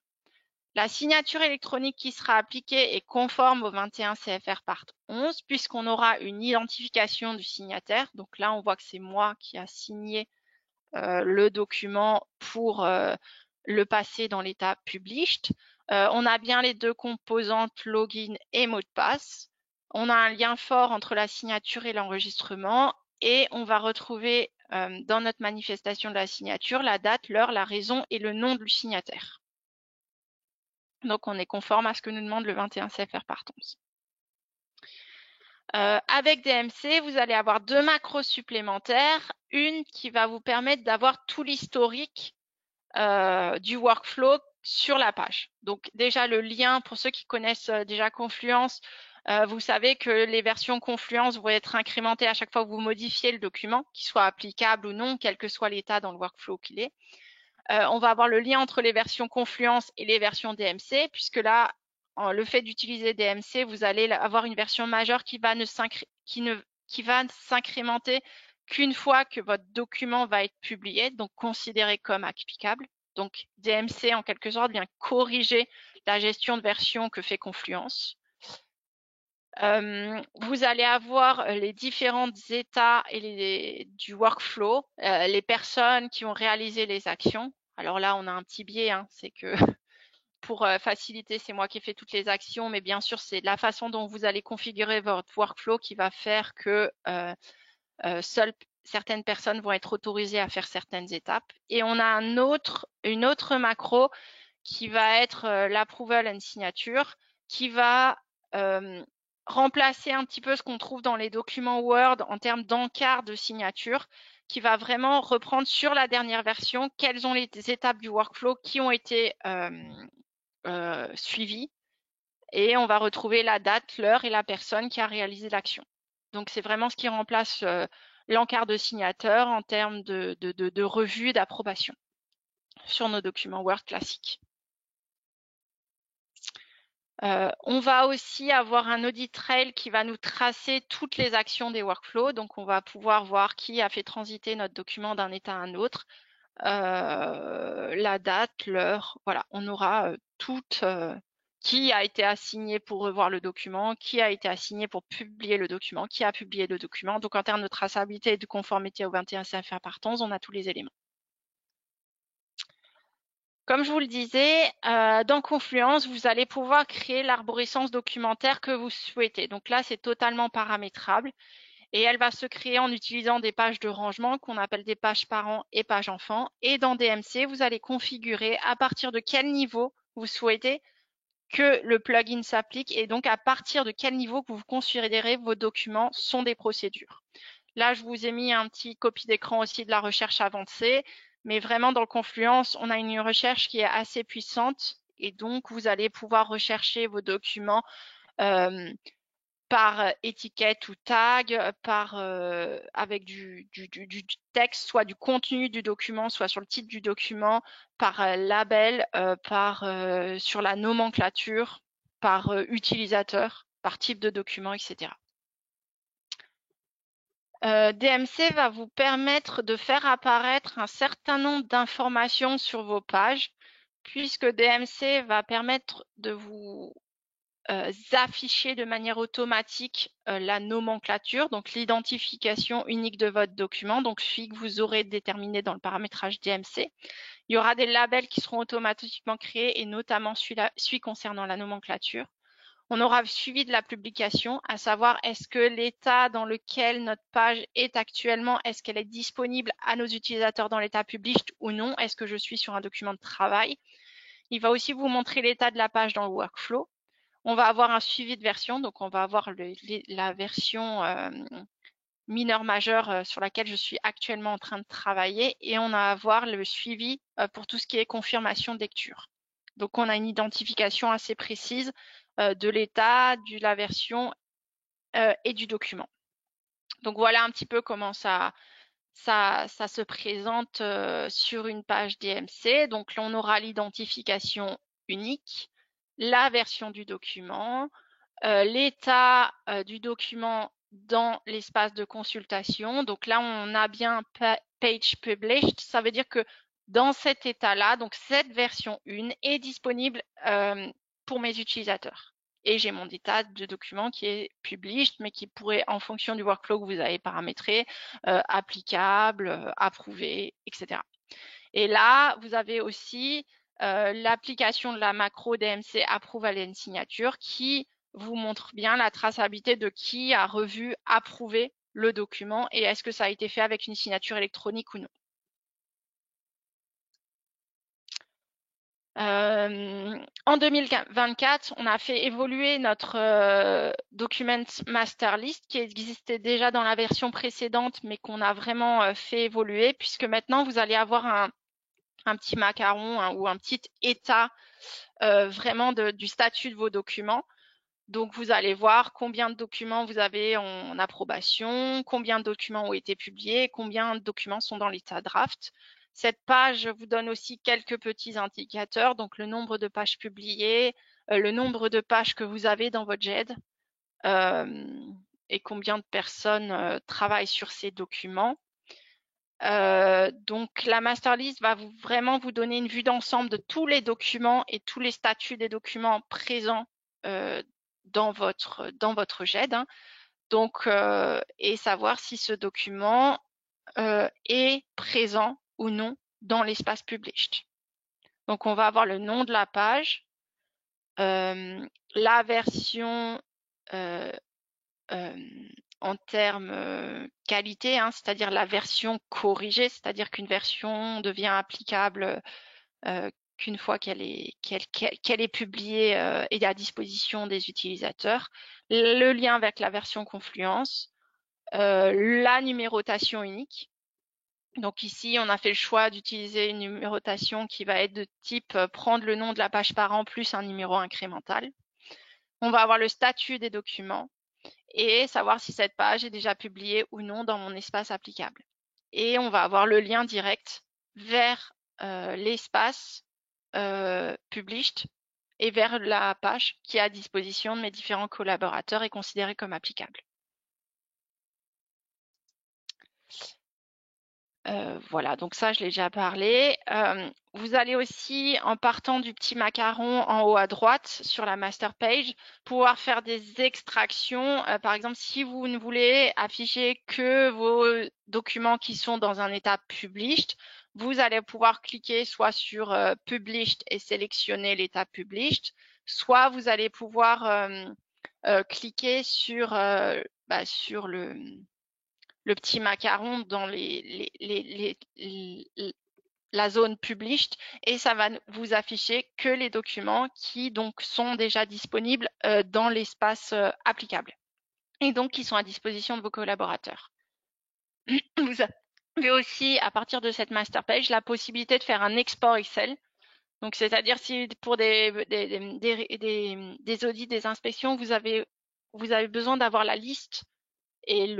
La signature électronique qui sera appliquée est conforme au 21 CFR Part 11 puisqu'on aura une identification du signataire. Donc là, on voit que c'est moi qui a signé le document pour le passer dans l'état published. On a bien les deux composantes login et mot de passe. On a un lien fort entre la signature et l'enregistrement et on va retrouver dans notre manifestation de la signature la date, l'heure, la raison et le nom du signataire. Donc, on est conforme à ce que nous demande le 21 CFR Part 11. Avec DMC, vous allez avoir deux macros supplémentaires. Une qui va vous permettre d'avoir tout l'historique du workflow sur la page. Donc, déjà, le lien, pour ceux qui connaissent déjà Confluence, vous savez que les versions Confluence vont être incrémentées à chaque fois que vous modifiez le document, qu'il soit applicable ou non, quel que soit l'état dans le workflow qu'il est. On va avoir le lien entre les versions Confluence et les versions DMC, puisque là, le fait d'utiliser DMC, vous allez avoir une version majeure qui va s'incrémenter qu'une fois que votre document va être publié, donc considéré comme applicable. Donc DMC, en quelque sorte, vient corriger la gestion de version que fait Confluence. Vous allez avoir les différents états du workflow, les personnes qui ont réalisé les actions. Alors là, on a un petit biais, hein, c'est que pour faciliter, c'est moi qui ai fait toutes les actions, mais bien sûr, c'est la façon dont vous allez configurer votre workflow qui va faire que seules certaines personnes vont être autorisées à faire certaines étapes. Et on a une autre macro qui va être l'approval and signature, qui va remplacer un petit peu ce qu'on trouve dans les documents Word en termes d'encart de signature, qui va vraiment reprendre sur la dernière version quelles sont les étapes du workflow qui ont été suivies. Et on va retrouver la date, l'heure et la personne qui a réalisé l'action. Donc, c'est vraiment ce qui remplace l'encart de signateur en termes de revue et d'approbation sur nos documents Word classiques. On va aussi avoir un audit trail qui va nous tracer toutes les actions des workflows. Donc, on va pouvoir voir qui a fait transiter notre document d'un état à un autre, la date, l'heure. Voilà, on aura qui a été assigné pour revoir le document, qui a été assigné pour publier le document, qui a publié le document. Donc, en termes de traçabilité et de conformité au 21 CFR Part 11, on a tous les éléments. Comme je vous le disais, dans Confluence, vous allez pouvoir créer l'arborescence documentaire que vous souhaitez. Donc là, c'est totalement paramétrable et elle va se créer en utilisant des pages de rangement qu'on appelle des pages parents et pages enfants. Et dans DMC, vous allez configurer à partir de quel niveau vous souhaitez que le plugin s'applique et donc à partir de quel niveau que vous considérez vos documents sont des procédures. Là, je vous ai mis un petit copie d'écran aussi de la recherche avancée. Mais vraiment, dans le Confluence, on a une recherche qui est assez puissante et donc vous allez pouvoir rechercher vos documents par étiquette ou tag, avec du texte, soit du contenu du document, soit sur le titre du document, par label, sur la nomenclature, par utilisateur, par type de document, etc. DMC va vous permettre de faire apparaître un certain nombre d'informations sur vos pages, puisque DMC va permettre de vous afficher de manière automatique la nomenclature, donc l'identification unique de votre document, donc celui que vous aurez déterminé dans le paramétrage DMC. Il y aura des labels qui seront automatiquement créés et notamment celui concernant la nomenclature. On aura suivi de la publication, à savoir est-ce que l'état dans lequel notre page est actuellement, est-ce qu'elle est disponible à nos utilisateurs dans l'état published ou non? Est-ce que je suis sur un document de travail? Il va aussi vous montrer l'état de la page dans le workflow. On va avoir un suivi de version, donc on va avoir la version mineure majeure sur laquelle je suis actuellement en train de travailler, et on a à voir le suivi pour tout ce qui est confirmation de lecture. Donc, on a une identification assez précise de l'état, de la version et du document. Donc, voilà un petit peu comment ça se présente sur une page DMC. Donc, là, on aura l'identification unique, la version du document, l'état du document dans l'espace de consultation. Donc là, on a bien page published. Ça veut dire que dans cet état-là, donc cette version 1 est disponible pour mes utilisateurs. Et j'ai mon état de document qui est published, mais qui pourrait, en fonction du workflow que vous avez paramétré, applicable, approuvé, etc. Et là, vous avez aussi l'application de la macro DMC Approval and Signature qui vous montre bien la traçabilité de qui a revu, approuvé le document et est-ce que ça a été fait avec une signature électronique ou non. En 2024, on a fait évoluer notre document master list qui existait déjà dans la version précédente, mais qu'on a vraiment fait évoluer, puisque maintenant vous allez avoir un petit macaron ou un petit état vraiment du statut de vos documents. Donc, vous allez voir combien de documents vous avez en approbation, combien de documents ont été publiés, combien de documents sont dans l'état draft. Cette page vous donne aussi quelques petits indicateurs, donc le nombre de pages publiées, le nombre de pages que vous avez dans votre GED et combien de personnes travaillent sur ces documents. Donc, la master list va vraiment vous donner une vue d'ensemble de tous les documents et tous les statuts des documents présents dans votre GED. Hein. Donc, et savoir si ce document est présent ou non dans l'espace published. Donc, on va avoir le nom de la page, la version en termes qualité, hein, c'est-à-dire la version corrigée, c'est-à-dire qu'une version devient applicable qu'une fois qu'elle est publiée et à disposition des utilisateurs, le lien avec la version Confluence, la numérotation unique. Donc ici, on a fait le choix d'utiliser une numérotation qui va être de type prendre le nom de la page parent plus un numéro incrémental. On va avoir le statut des documents et savoir si cette page est déjà publiée ou non dans mon espace applicable. Et on va avoir le lien direct vers l'espace published et vers la page qui est à disposition de mes différents collaborateurs et considérée comme applicable. Voilà, donc ça, je l'ai déjà parlé. Vous allez aussi, en partant du petit macaron en haut à droite sur la master page, pouvoir faire des extractions. Par exemple, si vous ne voulez afficher que vos documents qui sont dans un état published, vous allez pouvoir cliquer soit sur published et sélectionner l'état published, soit vous allez pouvoir cliquer sur le petit macaron dans la zone published et ça va vous afficher que les documents qui donc sont déjà disponibles dans l'espace applicable et donc qui sont à disposition de vos collaborateurs. Vous avez aussi, à partir de cette master page, la possibilité de faire un export Excel. Donc, c'est-à-dire si pour des audits, des inspections, vous avez besoin d'avoir la liste et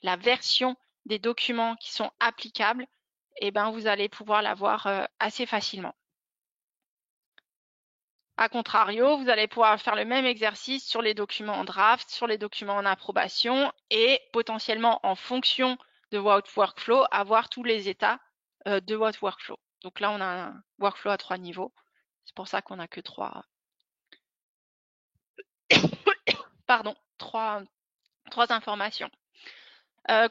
la version des documents qui sont applicables, eh ben, vous allez pouvoir l'avoir assez facilement. A contrario, vous allez pouvoir faire le même exercice sur les documents en draft, sur les documents en approbation et potentiellement en fonction de votre workflow, avoir tous les états de votre workflow. Donc là, on a un workflow à 3 niveaux. C'est pour ça qu'on n'a que 3 informations.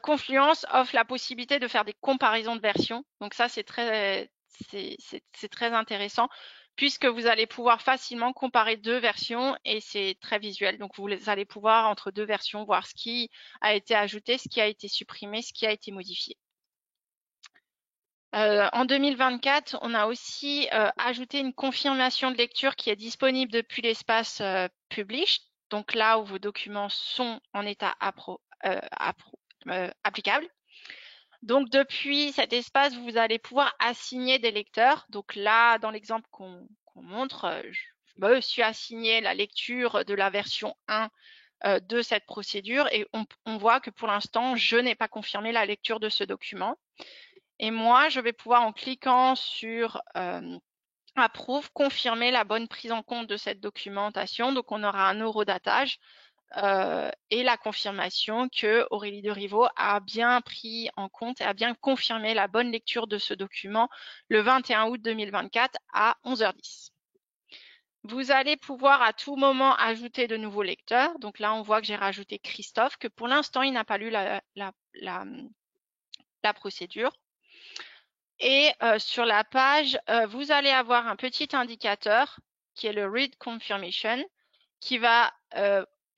Confluence offre la possibilité de faire des comparaisons de versions. Donc ça, c'est très intéressant puisque vous allez pouvoir facilement comparer 2 versions et c'est très visuel. Donc, vous allez pouvoir, entre 2 versions, voir ce qui a été ajouté, ce qui a été supprimé, ce qui a été modifié. En 2024, on a aussi ajouté une confirmation de lecture qui est disponible depuis l'espace Publish. Donc là où vos documents sont en état applicable. Donc, depuis cet espace, vous allez pouvoir assigner des lecteurs. Donc là, dans l'exemple qu'on montre, je me suis assigné la lecture de la version 1 de cette procédure et on voit que pour l'instant, je n'ai pas confirmé la lecture de ce document. Et moi, je vais pouvoir, en cliquant sur Approve, confirmer la bonne prise en compte de cette documentation. Donc, on aura un eurodatage et la confirmation que Aurélie de Rivaux a bien pris en compte et a bien confirmé la bonne lecture de ce document le 21 août 2024 à 11h10. Vous allez pouvoir à tout moment ajouter de nouveaux lecteurs. Donc là, on voit que j'ai rajouté Christophe, que pour l'instant, il n'a pas lu la procédure. Et sur la page, vous allez avoir un petit indicateur qui est le Read Confirmation, qui va,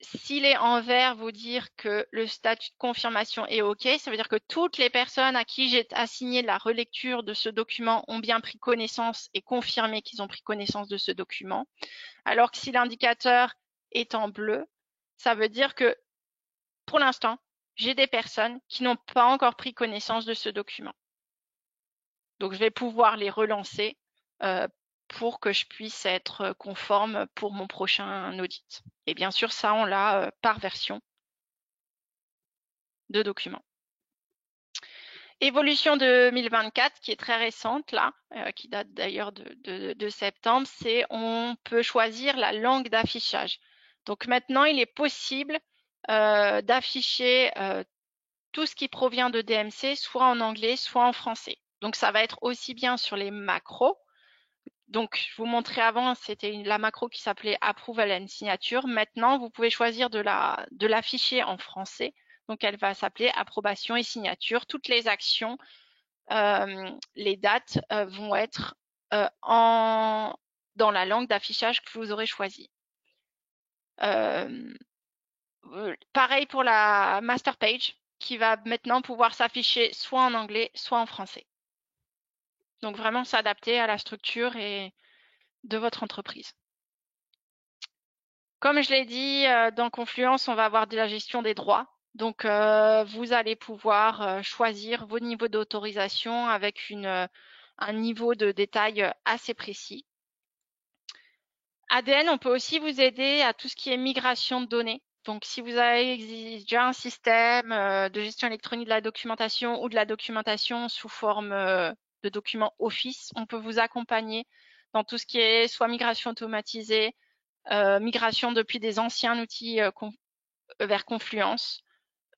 s'il est en vert, vous dire que le statut de confirmation est OK. Ça veut dire que toutes les personnes à qui j'ai assigné la relecture de ce document ont bien pris connaissance et confirmé qu'ils ont pris connaissance de ce document. Alors que si l'indicateur est en bleu, ça veut dire que pour l'instant, j'ai des personnes qui n'ont pas encore pris connaissance de ce document. Donc, je vais pouvoir les relancer pour que je puisse être conforme pour mon prochain audit. Et bien sûr, ça, on l'a par version de document. Évolution 2024, qui est très récente là, qui date d'ailleurs de septembre, c'est on peut choisir la langue d'affichage. Donc maintenant, il est possible d'afficher tout ce qui provient de DMC, soit en anglais, soit en français. Donc ça va être aussi bien sur les macros. Donc je vous montrais avant, c'était la macro qui s'appelait Approval and Signature. Maintenant, vous pouvez choisir de l'afficher en français. Donc elle va s'appeler Approbation et Signature. Toutes les actions, les dates vont être dans la langue d'affichage que vous aurez choisie. Pareil pour la master page qui va maintenant pouvoir s'afficher soit en anglais, soit en français. Donc vraiment s'adapter à la structure et de votre entreprise. Comme je l'ai dit, dans Confluence, on va avoir de la gestion des droits. Donc, vous allez pouvoir choisir vos niveaux d'autorisation avec un niveau de détail assez précis. ADN, on peut aussi vous aider à tout ce qui est migration de données. Donc, si vous avez déjà un système de gestion électronique de la documentation ou de la documentation sous forme de documents Office, on peut vous accompagner dans tout ce qui est soit migration automatisée, migration depuis des anciens outils vers Confluence.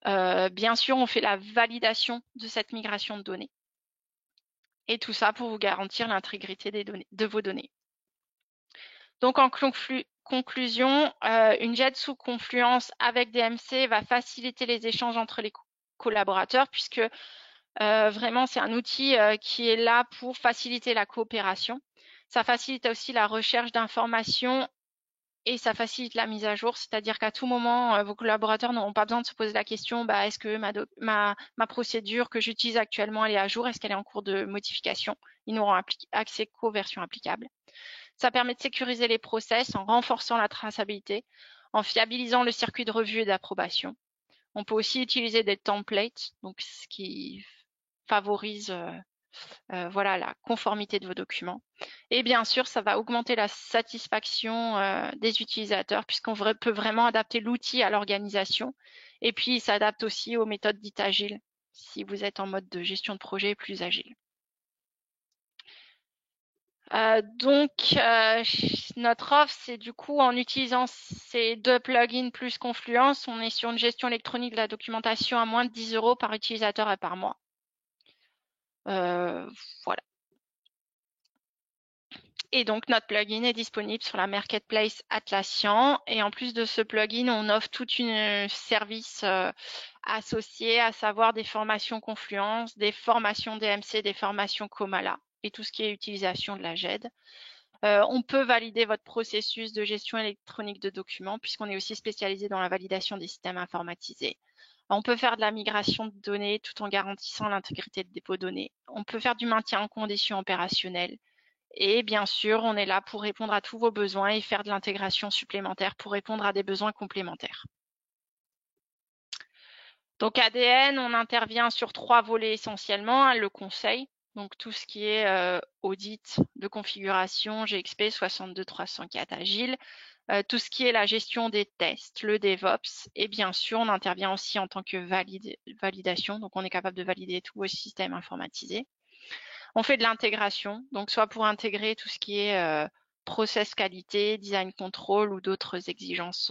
Bien sûr, on fait la validation de cette migration de données. Et tout ça pour vous garantir l'intégrité de vos données. Donc, en conclusion, une JET sous Confluence avec DMC va faciliter les échanges entre les collaborateurs puisque vraiment, c'est un outil qui est là pour faciliter la coopération. Ça facilite aussi la recherche d'informations et ça facilite la mise à jour, c'est-à-dire qu'à tout moment, vos collaborateurs n'auront pas besoin de se poser la question, est-ce que ma procédure que j'utilise actuellement, elle est à jour, est-ce qu'elle est en cours de modification? Ils n'auront accès qu'aux versions applicables. Ça permet de sécuriser les process en renforçant la traçabilité, en fiabilisant le circuit de revue et d'approbation. On peut aussi utiliser des templates, donc ce qui favorise voilà, la conformité de vos documents. Et bien sûr, ça va augmenter la satisfaction des utilisateurs puisqu'on peut vraiment adapter l'outil à l'organisation. Et puis, il s'adapte aussi aux méthodes dites agiles si vous êtes en mode de gestion de projet plus agile. Notre offre, c'est du coup en utilisant ces deux plugins plus Confluence, on est sur une gestion électronique de la documentation à moins de 10 € par utilisateur et par mois. Voilà. Et donc, notre plugin est disponible sur la marketplace Atlassian. Et en plus de ce plugin, on offre toute une service associé, à savoir des formations Confluence, des formations DMC, des formations Comala et tout ce qui est utilisation de la GED. On peut valider votre processus de gestion électronique de documents puisqu'on est aussi spécialisé dans la validation des systèmes informatisés. On peut faire de la migration de données tout en garantissant l'intégrité de dépôt de données. On peut faire du maintien en conditions opérationnelles. Et bien sûr, on est là pour répondre à tous vos besoins et faire de l'intégration supplémentaire pour répondre à des besoins complémentaires. Donc ADN, on intervient sur 3 volets essentiellement, hein, le conseil, donc tout ce qui est audit de configuration GXP 62304 Agile, tout ce qui est la gestion des tests, le DevOps, et bien sûr, on intervient aussi en tant que validation, donc on est capable de valider tous vos systèmes informatisés. On fait de l'intégration, donc soit pour intégrer tout ce qui est process qualité, design control ou d'autres exigences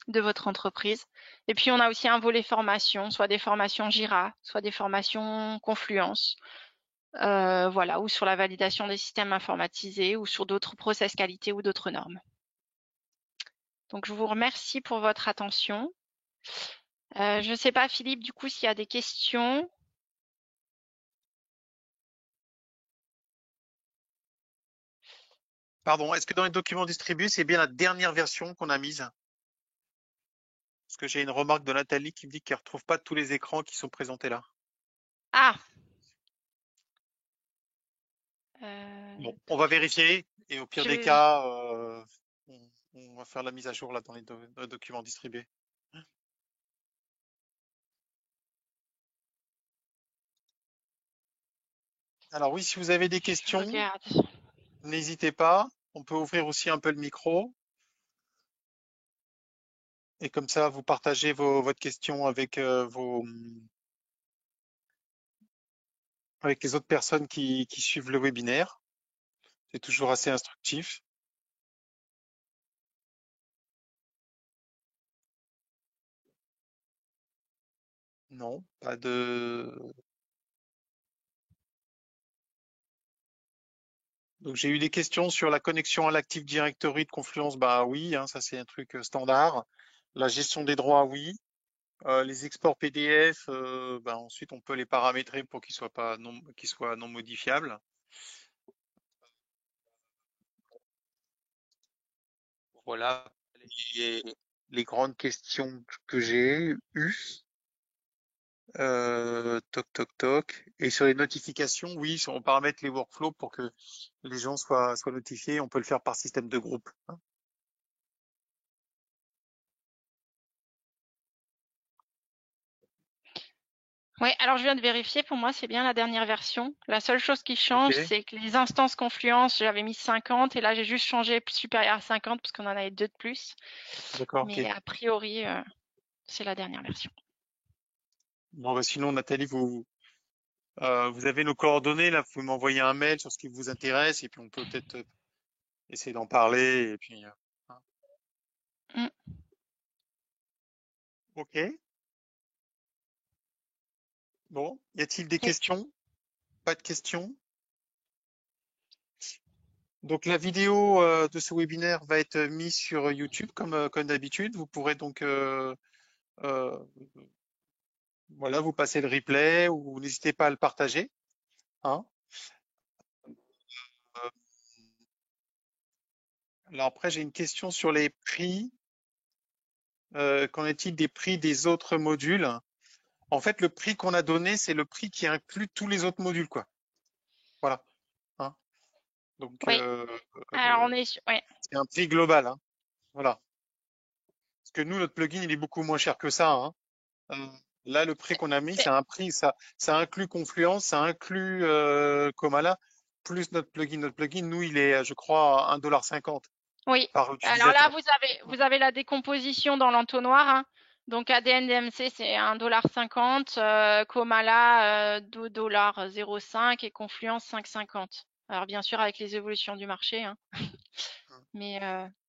de votre entreprise. Et puis, on a aussi un volet formation, soit des formations Jira, soit des formations Confluence, voilà, ou sur la validation des systèmes informatisés ou sur d'autres process qualité ou d'autres normes. Donc, je vous remercie pour votre attention. Je ne sais pas, Philippe, du coup, s'il y a des questions. Pardon, est-ce que dans les documents distribués, c'est bien la dernière version qu'on a mise? Parce que j'ai une remarque de Nathalie qui me dit qu'elle retrouve pas tous les écrans qui sont présentés là. Ah, Bon, on va vérifier et au pire je des vais. cas, on va faire la mise à jour là dans dans les documents distribués. Alors oui, si vous avez des Je questions, regarde. n'hésitez pas. On peut ouvrir aussi un peu le micro et comme ça, vous partagez votre question avec avec les autres personnes qui suivent le webinaire. C'est toujours assez instructif. Non, pas de. Donc j'ai eu des questions sur la connexion à l'Active Directory de Confluence. Bah oui, hein, ça c'est un truc standard. La gestion des droits, oui. Les exports PDF, bah, ensuite on peut les paramétrer pour qu'ils soient non modifiables. Voilà les, les grandes questions que j'ai eues. Toc toc toc. Et sur les notifications, oui, on paramètre les workflows pour que les gens soient notifiés. On peut le faire par système de groupe, hein. Oui, alors je viens de vérifier, pour moi c'est bien la dernière version. La seule chose qui Ok, change, c'est que les instances Confluence, j'avais mis 50 et là j'ai juste changé supérieur à 50 parce qu'on en avait 2 de plus. d'accord, ok. Mais a priori, c'est la dernière version. Bon, bah, sinon, Nathalie, vous avez nos coordonnées là. Vous pouvez m'envoyer un mail sur ce qui vous intéresse et puis on peut peut-être essayer d'en parler et puis. Hein. Mm. Ok. Bon, y a-t-il des Et- questions? Pas de questions? Donc la vidéo de ce webinaire va être mise sur YouTube comme d'habitude. Vous pourrez donc euh, voilà, vous passez le replay ou n'hésitez pas à le partager, hein. Euh, alors après, j'ai une question sur les prix. Qu'en est-il des prix des autres modules? En fait, le prix qu'on a donné, c'est le prix qui inclut tous les autres modules, quoi. Voilà, hein. Donc Oui, alors on est ouais. c'est un prix global, hein. Voilà. Parce que nous, notre plugin, il est beaucoup moins cher que ça, hein. Euh, Là, le prix qu'on a mis, c'est c'est- un prix, ça inclut Confluence, ça inclut Comala, plus notre plugin. Notre plugin, nous, il est, je crois, à 1,50 $ Oui. par Alors là, utilisateur. vous avez la décomposition dans l'entonnoir, hein. Donc ADN DMC, c'est 1,50 $, Comala, 2,05 $ et Confluence 5,50 $. Alors bien sûr, avec les évolutions du marché, hein. Mais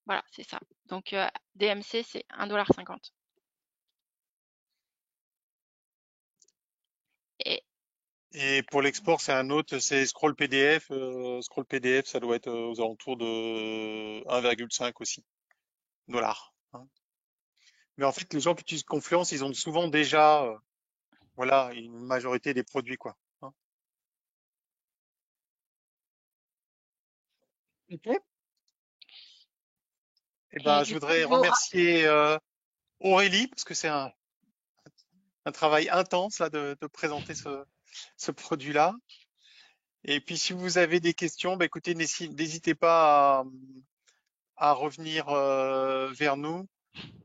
voilà, c'est ça. Donc DMC, c'est 1,50 $. Et Et pour l'export, c'est un autre, c'est Scroll PDF. Scroll PDF, ça doit être aux alentours de 1,5 aussi, dollars, hein. Mais en fait, les gens qui utilisent Confluence, ils ont souvent déjà, voilà, une majorité des produits, quoi, hein. Ok. Eh et ben, je du coup, voudrais remercier Aurélie parce que c'est un travail intense là de présenter ce produit-là. Et puis, si vous avez des questions, bah, écoutez, n'hésitez pas à revenir vers nous.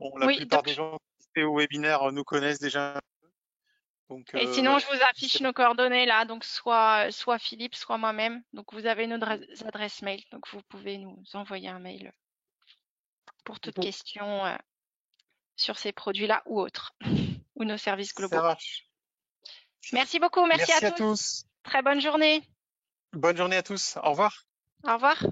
Bon, la oui, plupart des donc gens. participé au webinaire nous connaissent déjà. Donc, Et sinon, je vous affiche c'est nos coordonnées là, donc soit Philippe, soit moi-même. Donc vous avez nos adresses mail, donc vous pouvez nous envoyer un mail pour toute bon, question sur ces produits-là ou autres, ou nos services ça globaux. marche. Merci beaucoup, merci à Merci à tous. tous. Très bonne journée. Bonne journée à tous. Au revoir. Au revoir.